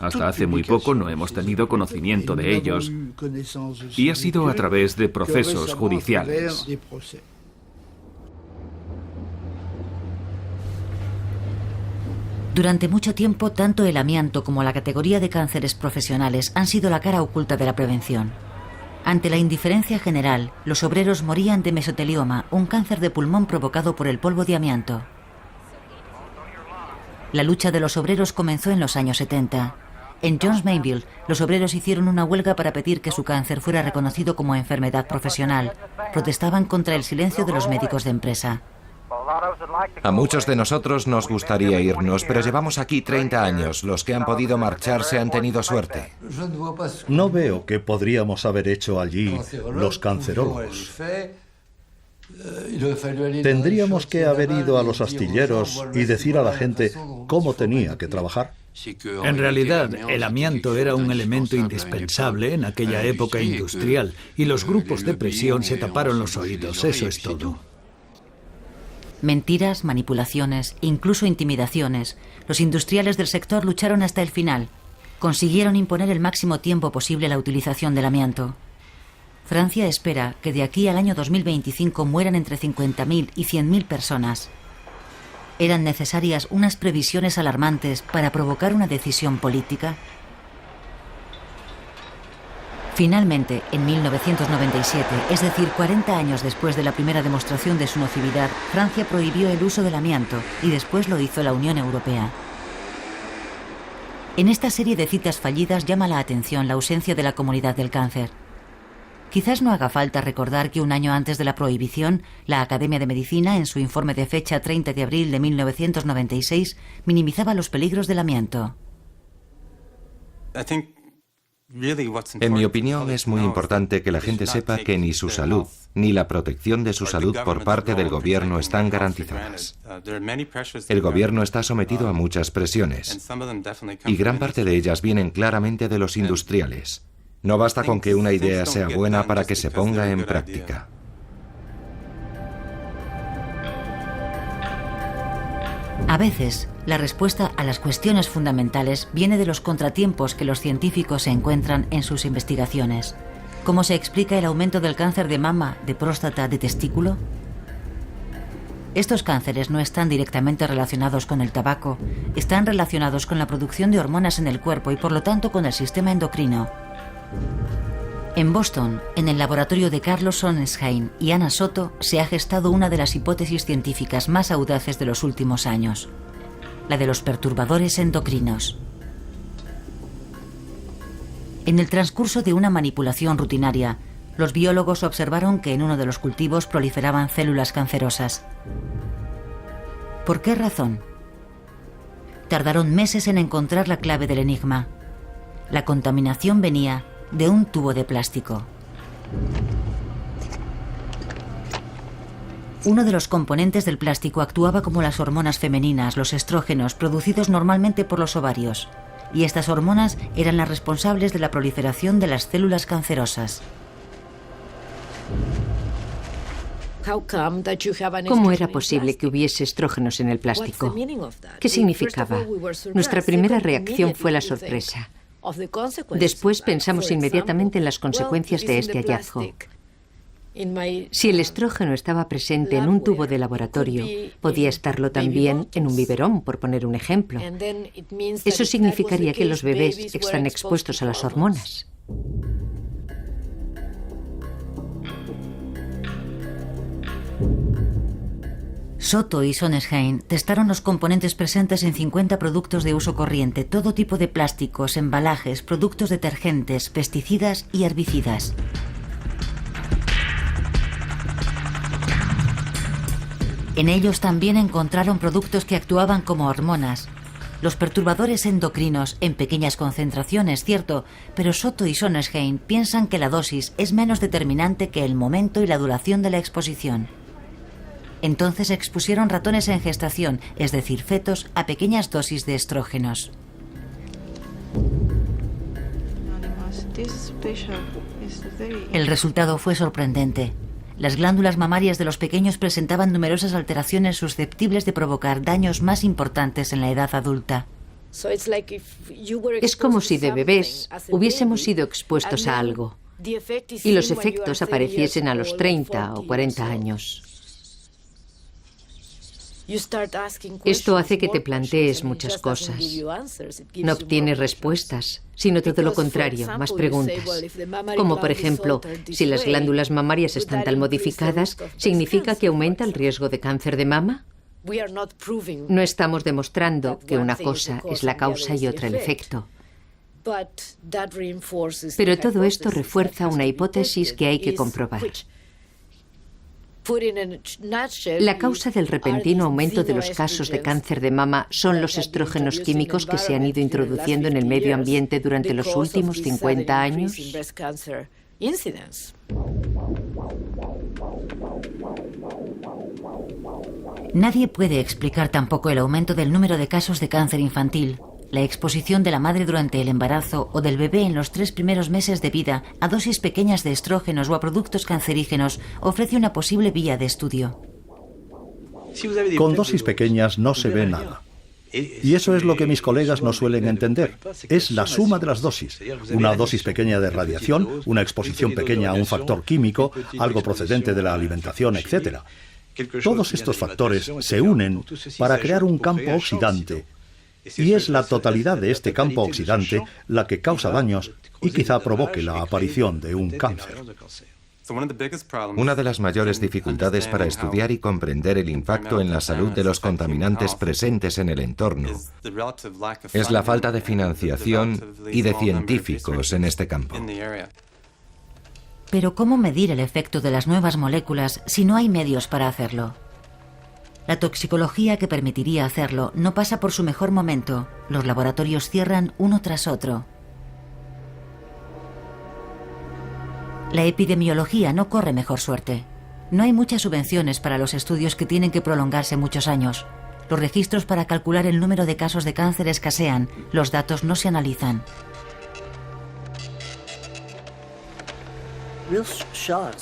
Speaker 1: Hasta hace muy poco no hemos tenido conocimiento de ellos y ha sido a través de procesos judiciales.
Speaker 2: Durante mucho tiempo, tanto el amianto como la categoría de cánceres profesionales han sido la cara oculta de la prevención. Ante la indiferencia general, los obreros morían de mesotelioma, un cáncer de pulmón provocado por el polvo de amianto. La lucha de los obreros comenzó en los años 70. En Jones Mainville, los obreros hicieron una huelga para pedir que su cáncer fuera reconocido como enfermedad profesional. Protestaban contra el silencio de los médicos de empresa.
Speaker 5: A muchos de nosotros nos gustaría irnos, pero llevamos aquí 30 años. Los que han podido marcharse han tenido suerte.
Speaker 6: No veo qué podríamos haber hecho allí los cancerólogos. Tendríamos que haber ido a los astilleros y decir a la gente cómo tenía que trabajar.
Speaker 4: En realidad, el amianto era un elemento indispensable en aquella época industrial y los grupos de presión se taparon los oídos, eso es todo.
Speaker 2: Mentiras, manipulaciones, incluso intimidaciones. Los industriales del sector lucharon hasta el final. Consiguieron imponer el máximo tiempo posible la utilización del amianto. Francia espera que de aquí al año 2025 mueran entre 50.000 y 100.000 personas. ¿Eran necesarias unas previsiones alarmantes para provocar una decisión política? Finalmente, en 1997, es decir, 40 años después de la primera demostración de su nocividad, Francia prohibió el uso del amianto y después lo hizo la Unión Europea. En esta serie de citas fallidas llama la atención la ausencia de la comunidad del cáncer. Quizás no haga falta recordar que un año antes de la prohibición, la Academia de Medicina, en su informe de fecha 30 de abril de 1996, minimizaba los peligros del amianto.
Speaker 5: En mi opinión, es muy importante que la gente sepa que ni su salud, ni la protección de su salud por parte del gobierno están garantizadas. El gobierno está sometido a muchas presiones, y gran parte de ellas vienen claramente de los industriales. No basta con que una idea sea buena para que se ponga en práctica.
Speaker 2: A veces, la respuesta a las cuestiones fundamentales viene de los contratiempos que los científicos se encuentran en sus investigaciones. ¿Cómo se explica el aumento del cáncer de mama, de próstata, de testículo? Estos cánceres no están directamente relacionados con el tabaco, están relacionados con la producción de hormonas en el cuerpo y por lo tanto con el sistema endocrino. En Boston, en el laboratorio de Carlos Sonnensheim y Anna Soto, se ha gestado una de las hipótesis científicas más audaces de los últimos años, la de los perturbadores endocrinos. En el transcurso de una manipulación rutinaria, los biólogos observaron que en uno de los cultivos proliferaban células cancerosas. ¿Por qué razón? Tardaron meses en encontrar la clave del enigma. La contaminación venía de un tubo de plástico. Uno de los componentes del plástico actuaba como las hormonas femeninas, los estrógenos, producidos normalmente por los ovarios, y estas hormonas eran las responsables de la proliferación de las células cancerosas.
Speaker 9: ¿Cómo era posible que hubiese estrógenos en el plástico? ¿Qué significaba? Nuestra primera reacción fue la sorpresa. Después pensamos inmediatamente en las consecuencias de este hallazgo. Si el estrógeno estaba presente en un tubo de laboratorio, podía estarlo también en un biberón, por poner un ejemplo. Eso significaría que los bebés están expuestos a las hormonas.
Speaker 2: Soto y Sonnensheim testaron los componentes presentes en 50 productos de uso corriente, todo tipo de plásticos, embalajes, productos detergentes, pesticidas y herbicidas. En ellos también encontraron productos que actuaban como hormonas. Los perturbadores endocrinos en pequeñas concentraciones, cierto, pero Soto y Sonnensheim piensan que la dosis es menos determinante que el momento y la duración de la exposición. Entonces expusieron ratones en gestación, es decir, fetos, a pequeñas dosis de estrógenos. El resultado fue sorprendente. Las glándulas mamarias de los pequeños presentaban numerosas alteraciones susceptibles de provocar daños más importantes en la edad adulta.
Speaker 9: Es como si de bebés hubiésemos sido expuestos a algo y los efectos apareciesen a los 30 o 40 años. Esto hace que te plantees muchas cosas. No obtienes respuestas, sino todo lo contrario, más preguntas. Como por ejemplo, si las glándulas mamarias están tan modificadas, ¿significa que aumenta el riesgo de cáncer de mama? No estamos demostrando que una cosa es la causa y otra el efecto. Pero todo esto refuerza una hipótesis que hay que comprobar. La causa del repentino aumento de los casos de cáncer de mama son los estrógenos químicos que se han ido introduciendo en el medio ambiente durante los últimos 50 años.
Speaker 2: Nadie puede explicar tampoco el aumento del número de casos de cáncer infantil, la exposición de la madre durante el embarazo o del bebé en los 3 primeros meses de vida a dosis pequeñas de estrógenos o a productos cancerígenos ofrece una posible vía de estudio.
Speaker 6: Con dosis pequeñas no se ve nada. Y eso es lo que mis colegas no suelen entender. Es la suma de las dosis. Una dosis pequeña de radiación, una exposición pequeña a un factor químico, algo procedente de la alimentación, etc. Todos estos factores se unen para crear un campo oxidante. Y es la totalidad de este campo oxidante la que causa daños y quizá provoque la aparición de un cáncer.
Speaker 5: Una de las mayores dificultades para estudiar y comprender el impacto en la salud de los contaminantes presentes en el entorno es la falta de financiación y de científicos en este campo.
Speaker 2: Pero ¿cómo medir el efecto de las nuevas moléculas si no hay medios para hacerlo? La toxicología que permitiría hacerlo no pasa por su mejor momento. Los laboratorios cierran uno tras otro. La epidemiología no corre mejor suerte. No hay muchas subvenciones para los estudios que tienen que prolongarse muchos años. Los registros para calcular el número de casos de cáncer escasean. Los datos no se analizan.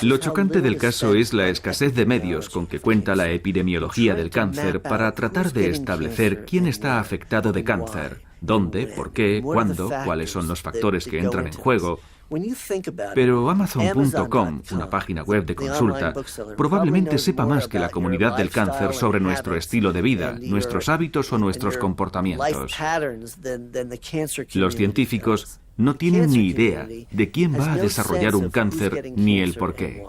Speaker 1: Lo chocante del caso es la escasez de medios con que cuenta la epidemiología del cáncer para tratar de establecer quién está afectado de cáncer, dónde, por qué, cuándo, cuáles son los factores que entran en juego. Pero Amazon.com, una página web de consulta, probablemente sepa más que la comunidad del cáncer sobre nuestro estilo de vida, nuestros hábitos o nuestros comportamientos. Los científicos no tienen ni idea de quién va a desarrollar un cáncer ni el por qué.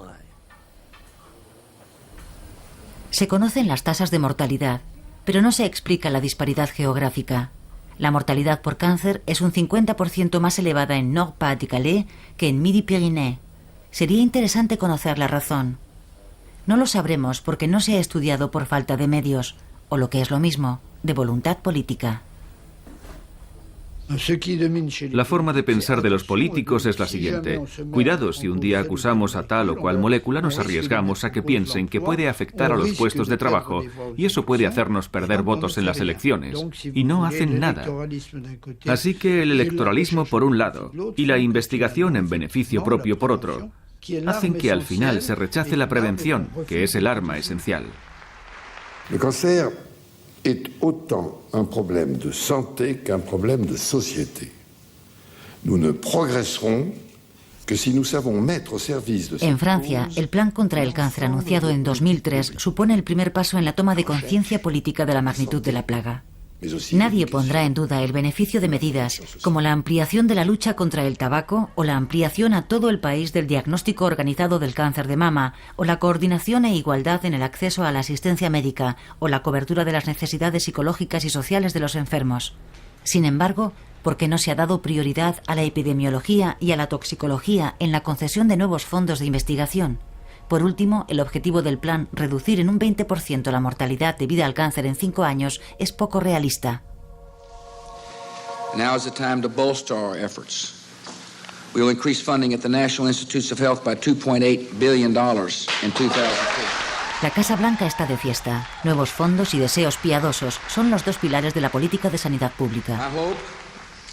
Speaker 2: Se conocen las tasas de mortalidad, pero no se explica la disparidad geográfica. La mortalidad por cáncer es un 50% más elevada en Nord-Pas-de-Calais que en Midi-Pyrénées. Sería interesante conocer la razón. No lo sabremos porque no se ha estudiado por falta de medios, o lo que es lo mismo, de voluntad política.
Speaker 1: La forma de pensar de los políticos es la siguiente. Cuidado, si un día acusamos a tal o cual molécula, nos arriesgamos a que piensen que puede afectar a los puestos de trabajo y eso puede hacernos perder votos en las elecciones. Y no hacen nada. Así que el electoralismo por un lado y la investigación en beneficio propio por otro hacen que al final se rechace la prevención, que es el arma esencial.
Speaker 7: El cáncer est autant un problème de santé qu'un problème de société. Nous ne progresserons que si nous savons mettre au service de
Speaker 2: En Francia, el plan contra el cáncer anunciado en 2003 supone el primer paso en la toma de conciencia política de la magnitud de la plaga. Nadie pondrá en duda el beneficio de medidas como la ampliación de la lucha contra el tabaco o la ampliación a todo el país del diagnóstico organizado del cáncer de mama o la coordinación e igualdad en el acceso a la asistencia médica o la cobertura de las necesidades psicológicas y sociales de los enfermos. Sin embargo, porque no se ha dado prioridad a la epidemiología y a la toxicología en la concesión de nuevos fondos de investigación. Por último, el objetivo del plan, reducir en un 20% la mortalidad debida al cáncer en 5 años, es poco realista.
Speaker 11: Now is the time to bolster our efforts. We will increase funding at the National Institutes of Health by $2.8 billion in 2002.
Speaker 2: La Casa Blanca está de fiesta. Nuevos fondos y deseos piadosos son los dos pilares de la política de sanidad pública.
Speaker 11: I hope,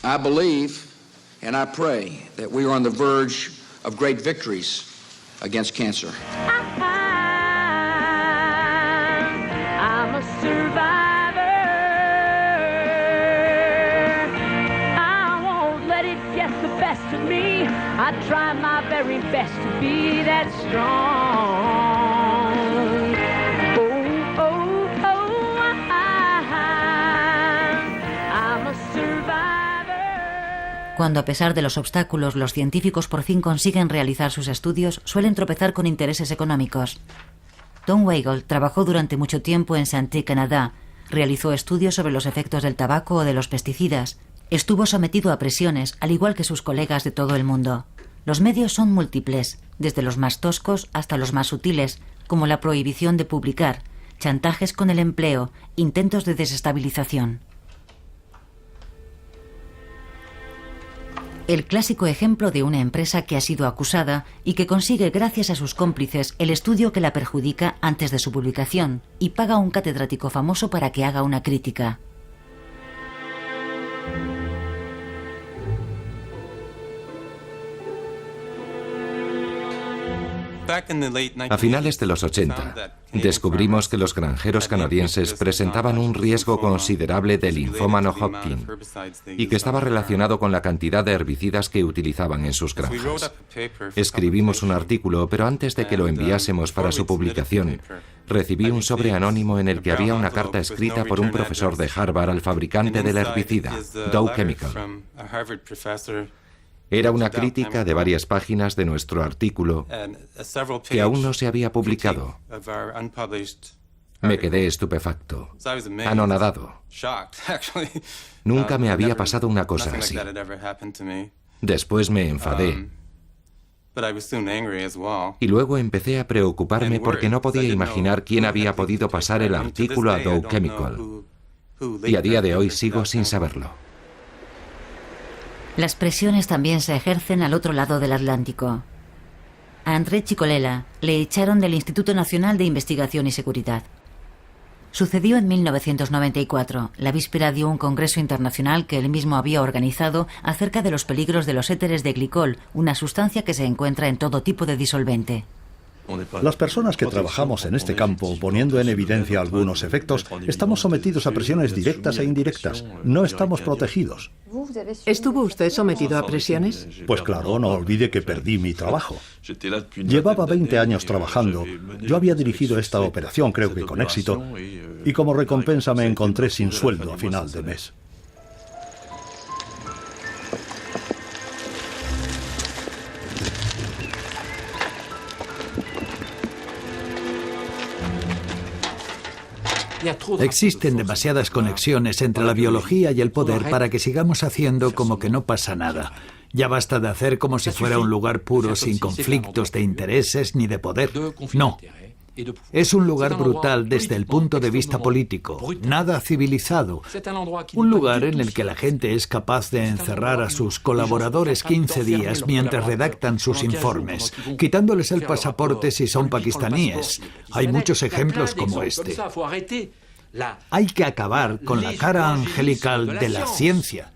Speaker 11: I believe, and I pray that we are on the verge of great victories against cancer.
Speaker 12: I'm a survivor. I won't let it get the best of me. I try my very best to be that strong. Oh, oh, oh, I'm a survivor.
Speaker 2: Cuando a pesar de los obstáculos los científicos por fin consiguen realizar sus estudios, suelen tropezar con intereses económicos. Tom Weigel trabajó durante mucho tiempo en Santé, Canadá. Realizó estudios sobre los efectos del tabaco o de los pesticidas. Estuvo sometido a presiones, al igual que sus colegas de todo el mundo. Los medios son múltiples, desde los más toscos hasta los más sutiles, como la prohibición de publicar, chantajes con el empleo, intentos de desestabilización. El clásico ejemplo de una empresa que ha sido acusada y que consigue gracias a sus cómplices el estudio que la perjudica antes de su publicación y paga a un catedrático famoso para que haga una crítica.
Speaker 5: A finales de los 80, descubrimos que los granjeros canadienses presentaban un riesgo considerable de linfoma no Hodgkin y que estaba relacionado con la cantidad de herbicidas que utilizaban en sus granjas. Escribimos un artículo, pero antes de que lo enviásemos para su publicación, recibí un sobre anónimo en el que había una carta escrita por un profesor de Harvard al fabricante del herbicida, Dow Chemical. Era una crítica de varias páginas de nuestro artículo que aún no se había publicado. Me quedé estupefacto, anonadado. Nunca me había pasado una cosa así. Después me enfadé. Y luego empecé a preocuparme porque no podía imaginar quién había podido pasar el artículo a Dow Chemical. Y a día de hoy sigo sin saberlo.
Speaker 2: Las presiones también se ejercen al otro lado del Atlántico. A André Chicolela le echaron del Instituto Nacional de Investigación y Seguridad. Sucedió en 1994. La víspera dio un congreso internacional que él mismo había organizado acerca de los peligros de los éteres de glicol, una sustancia que se encuentra en todo tipo de disolvente.
Speaker 6: Las personas que trabajamos en este campo, poniendo en evidencia algunos efectos, estamos sometidos a presiones directas e indirectas. No estamos protegidos.
Speaker 10: ¿Estuvo usted sometido a presiones?
Speaker 6: Pues claro, no olvide que perdí mi trabajo. Llevaba 20 años trabajando. Yo había dirigido esta operación, creo que con éxito, y como recompensa me encontré sin sueldo a final de mes.
Speaker 4: Existen demasiadas conexiones entre la biología y el poder para que sigamos haciendo como que no pasa nada. Ya basta de hacer como si fuera un lugar puro, sin conflictos de intereses ni de poder. No. Es un lugar brutal desde el punto de vista político, nada civilizado. Un lugar en el que la gente es capaz de encerrar a sus colaboradores 15 días mientras redactan sus informes, quitándoles el pasaporte si son pakistaníes. Hay muchos ejemplos como este. Hay que acabar con la cara angelical de la ciencia.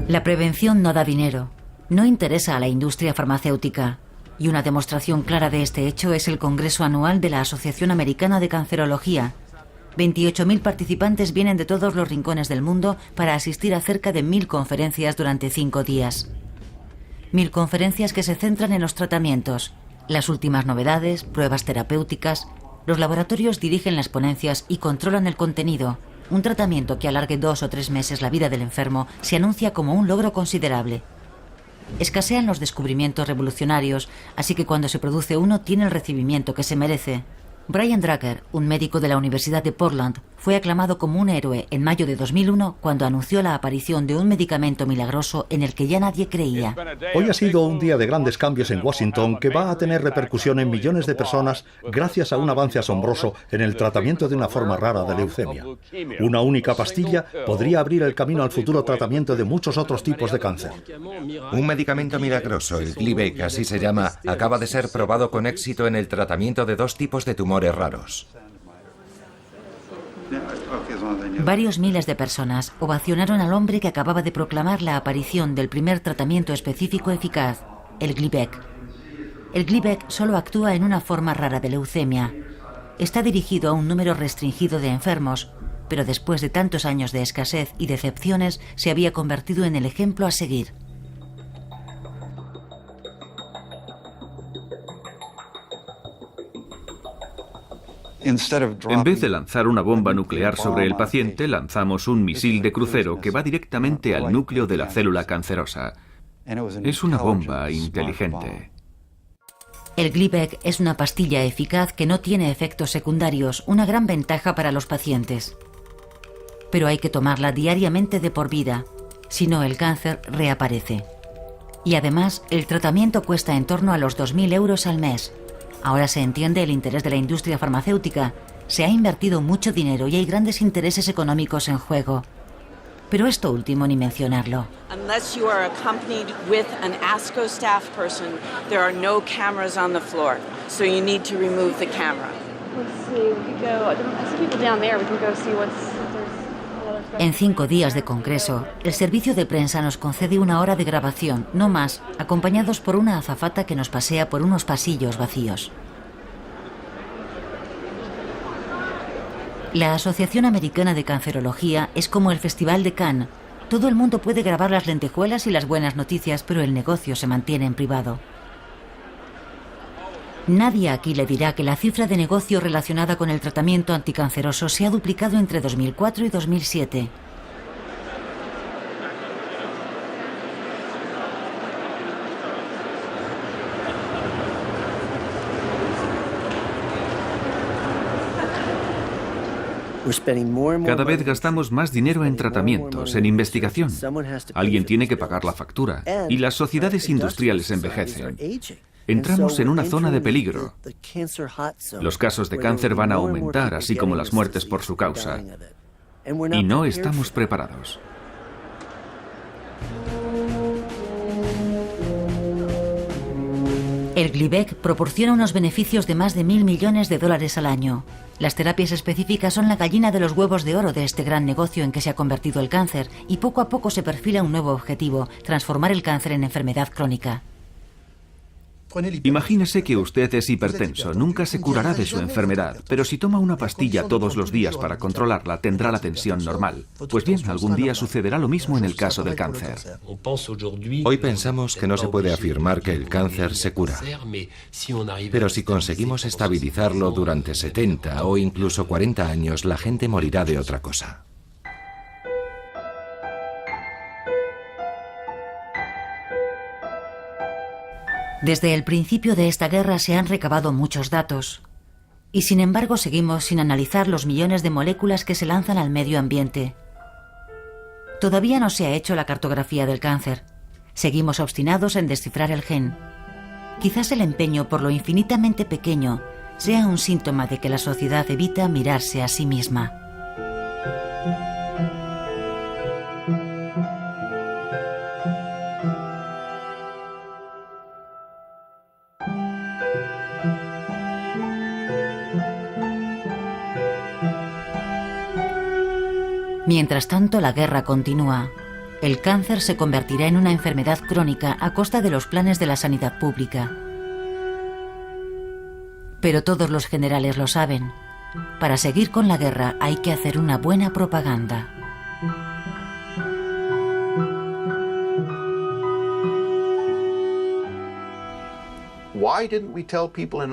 Speaker 2: La prevención no da dinero, no interesa a la industria farmacéutica, y una demostración clara de este hecho es el Congreso Anual de la Asociación Americana de Cancerología. 28.000 participantes vienen de todos los rincones del mundo para asistir a cerca de 1.000 conferencias durante 5 días. 1.000 conferencias que se centran en los tratamientos, las últimas novedades, pruebas terapéuticas. Los laboratorios dirigen las ponencias y controlan el contenido. Un tratamiento que alargue 2 o 3 meses la vida del enfermo se anuncia como un logro considerable. Escasean los descubrimientos revolucionarios, así que cuando se produce uno tiene el recibimiento que se merece. Brian Drucker, un médico de la Universidad de Portland, fue aclamado como un héroe en mayo de 2001 cuando anunció la aparición de un medicamento milagroso en el que ya nadie creía.
Speaker 6: Hoy ha sido un día de grandes cambios en Washington que va a tener repercusión en millones de personas gracias a un avance asombroso en el tratamiento de una forma rara de leucemia. Una única pastilla podría abrir el camino al futuro tratamiento de muchos otros tipos de cáncer.
Speaker 5: Un medicamento milagroso, el Gleevec, así se llama, acaba de ser probado con éxito en el tratamiento de 2 tipos de tumores raros.
Speaker 2: Varios miles de personas ovacionaron al hombre que acababa de proclamar la aparición del primer tratamiento específico eficaz, el Gleevec. El Gleevec solo actúa en una forma rara de leucemia. Está dirigido a un número restringido de enfermos, pero después de tantos años de escasez y decepciones se había convertido en el ejemplo a seguir.
Speaker 1: En vez de lanzar una bomba nuclear sobre el paciente, lanzamos un misil de crucero que va directamente al núcleo de la célula cancerosa. Es una bomba inteligente.
Speaker 2: El Gleevec es una pastilla eficaz que no tiene efectos secundarios, una gran ventaja para los pacientes. Pero hay que tomarla diariamente de por vida, si no el cáncer reaparece. Y además, el tratamiento cuesta en torno a los 2.000 euros al mes. Ahora se entiende el interés de la industria farmacéutica. Se ha invertido mucho dinero y hay grandes intereses económicos en juego. Pero esto último ni mencionarlo.
Speaker 13: Unless you are accompanied with an ASCO staff person, there are no cameras on the floor. So you need to remove the camera.
Speaker 14: Let's see, we could go, I see people down there, we can go see what's...
Speaker 2: En 5 días de congreso, el servicio de prensa nos concede 1 hora de grabación, no más, acompañados por una azafata que nos pasea por unos pasillos vacíos. La Asociación Americana de Cancerología es como el Festival de Cannes. Todo el mundo puede grabar las lentejuelas y las buenas noticias, pero el negocio se mantiene en privado. Nadie aquí le dirá que la cifra de negocio relacionada con el tratamiento anticanceroso se ha duplicado entre 2004 y 2007.
Speaker 1: Cada vez gastamos más dinero en tratamientos, en investigación. Alguien tiene que pagar la factura. Y las sociedades industriales envejecen. Entramos en una zona de peligro. Los casos de cáncer van a aumentar, así como las muertes por su causa. Y no estamos preparados.
Speaker 2: El Gleevec proporciona unos beneficios de más de $1.000 millones al año. Las terapias específicas son la gallina de los huevos de oro de este gran negocio en que se ha convertido el cáncer, y poco a poco se perfila un nuevo objetivo: transformar el cáncer en enfermedad crónica.
Speaker 1: Imagínese que usted es hipertenso, nunca se curará de su enfermedad, pero si toma una pastilla todos los días para controlarla, tendrá la tensión normal. Pues bien, algún día sucederá lo mismo en el caso del cáncer.
Speaker 5: Hoy pensamos que no se puede afirmar que el cáncer se cura, pero si conseguimos estabilizarlo durante 70 o incluso 40 años, la gente morirá de otra cosa.
Speaker 2: Desde el principio de esta guerra se han recabado muchos datos. Y sin embargo seguimos sin analizar los millones de moléculas que se lanzan al medio ambiente. Todavía no se ha hecho la cartografía del cáncer. Seguimos obstinados en descifrar el gen. Quizás el empeño por lo infinitamente pequeño sea un síntoma de que la sociedad evita mirarse a sí misma. Mientras tanto, la guerra continúa. El cáncer se convertirá en una enfermedad crónica a costa de los planes de la sanidad pública. Pero todos los generales lo saben. Para seguir con la guerra hay que hacer una buena propaganda.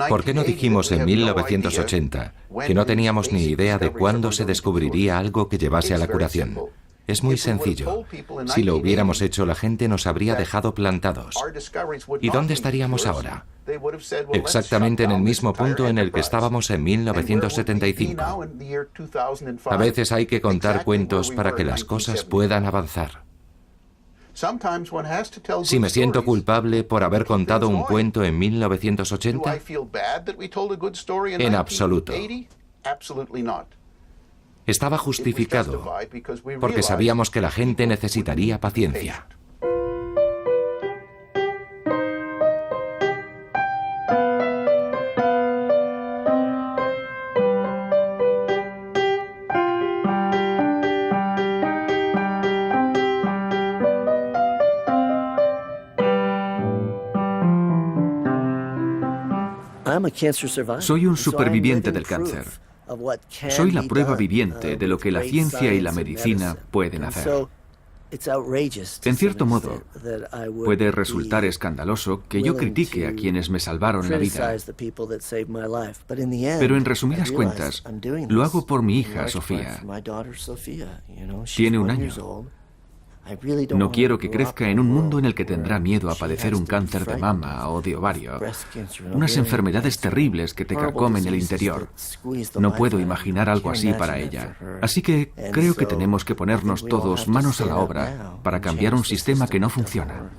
Speaker 5: ¿Por qué no dijimos en 1980 que no teníamos ni idea de cuándo se descubriría algo que llevase a la curación? Es muy sencillo. Si lo hubiéramos hecho, la gente nos habría dejado plantados. ¿Y dónde estaríamos ahora? Exactamente en el mismo punto en el que estábamos en 1975. A veces hay que contar cuentos para que las cosas puedan avanzar. Si me siento culpable por haber contado un cuento en 1980, en absoluto. Estaba justificado, porque sabíamos que la gente necesitaría paciencia.
Speaker 1: Soy un superviviente del cáncer. Soy la prueba viviente de lo que la ciencia y la medicina pueden hacer. En cierto modo, puede resultar escandaloso que yo critique a quienes me salvaron la vida. Pero en resumidas cuentas, lo hago por mi hija, Sofía. Tiene 1 año. No quiero que crezca en un mundo en el que tendrá miedo a padecer un cáncer de mama o de ovario, unas enfermedades terribles que te carcomen el interior. No puedo imaginar algo así para ella. Así que creo que tenemos que ponernos todos manos a la obra para cambiar un sistema que no funciona.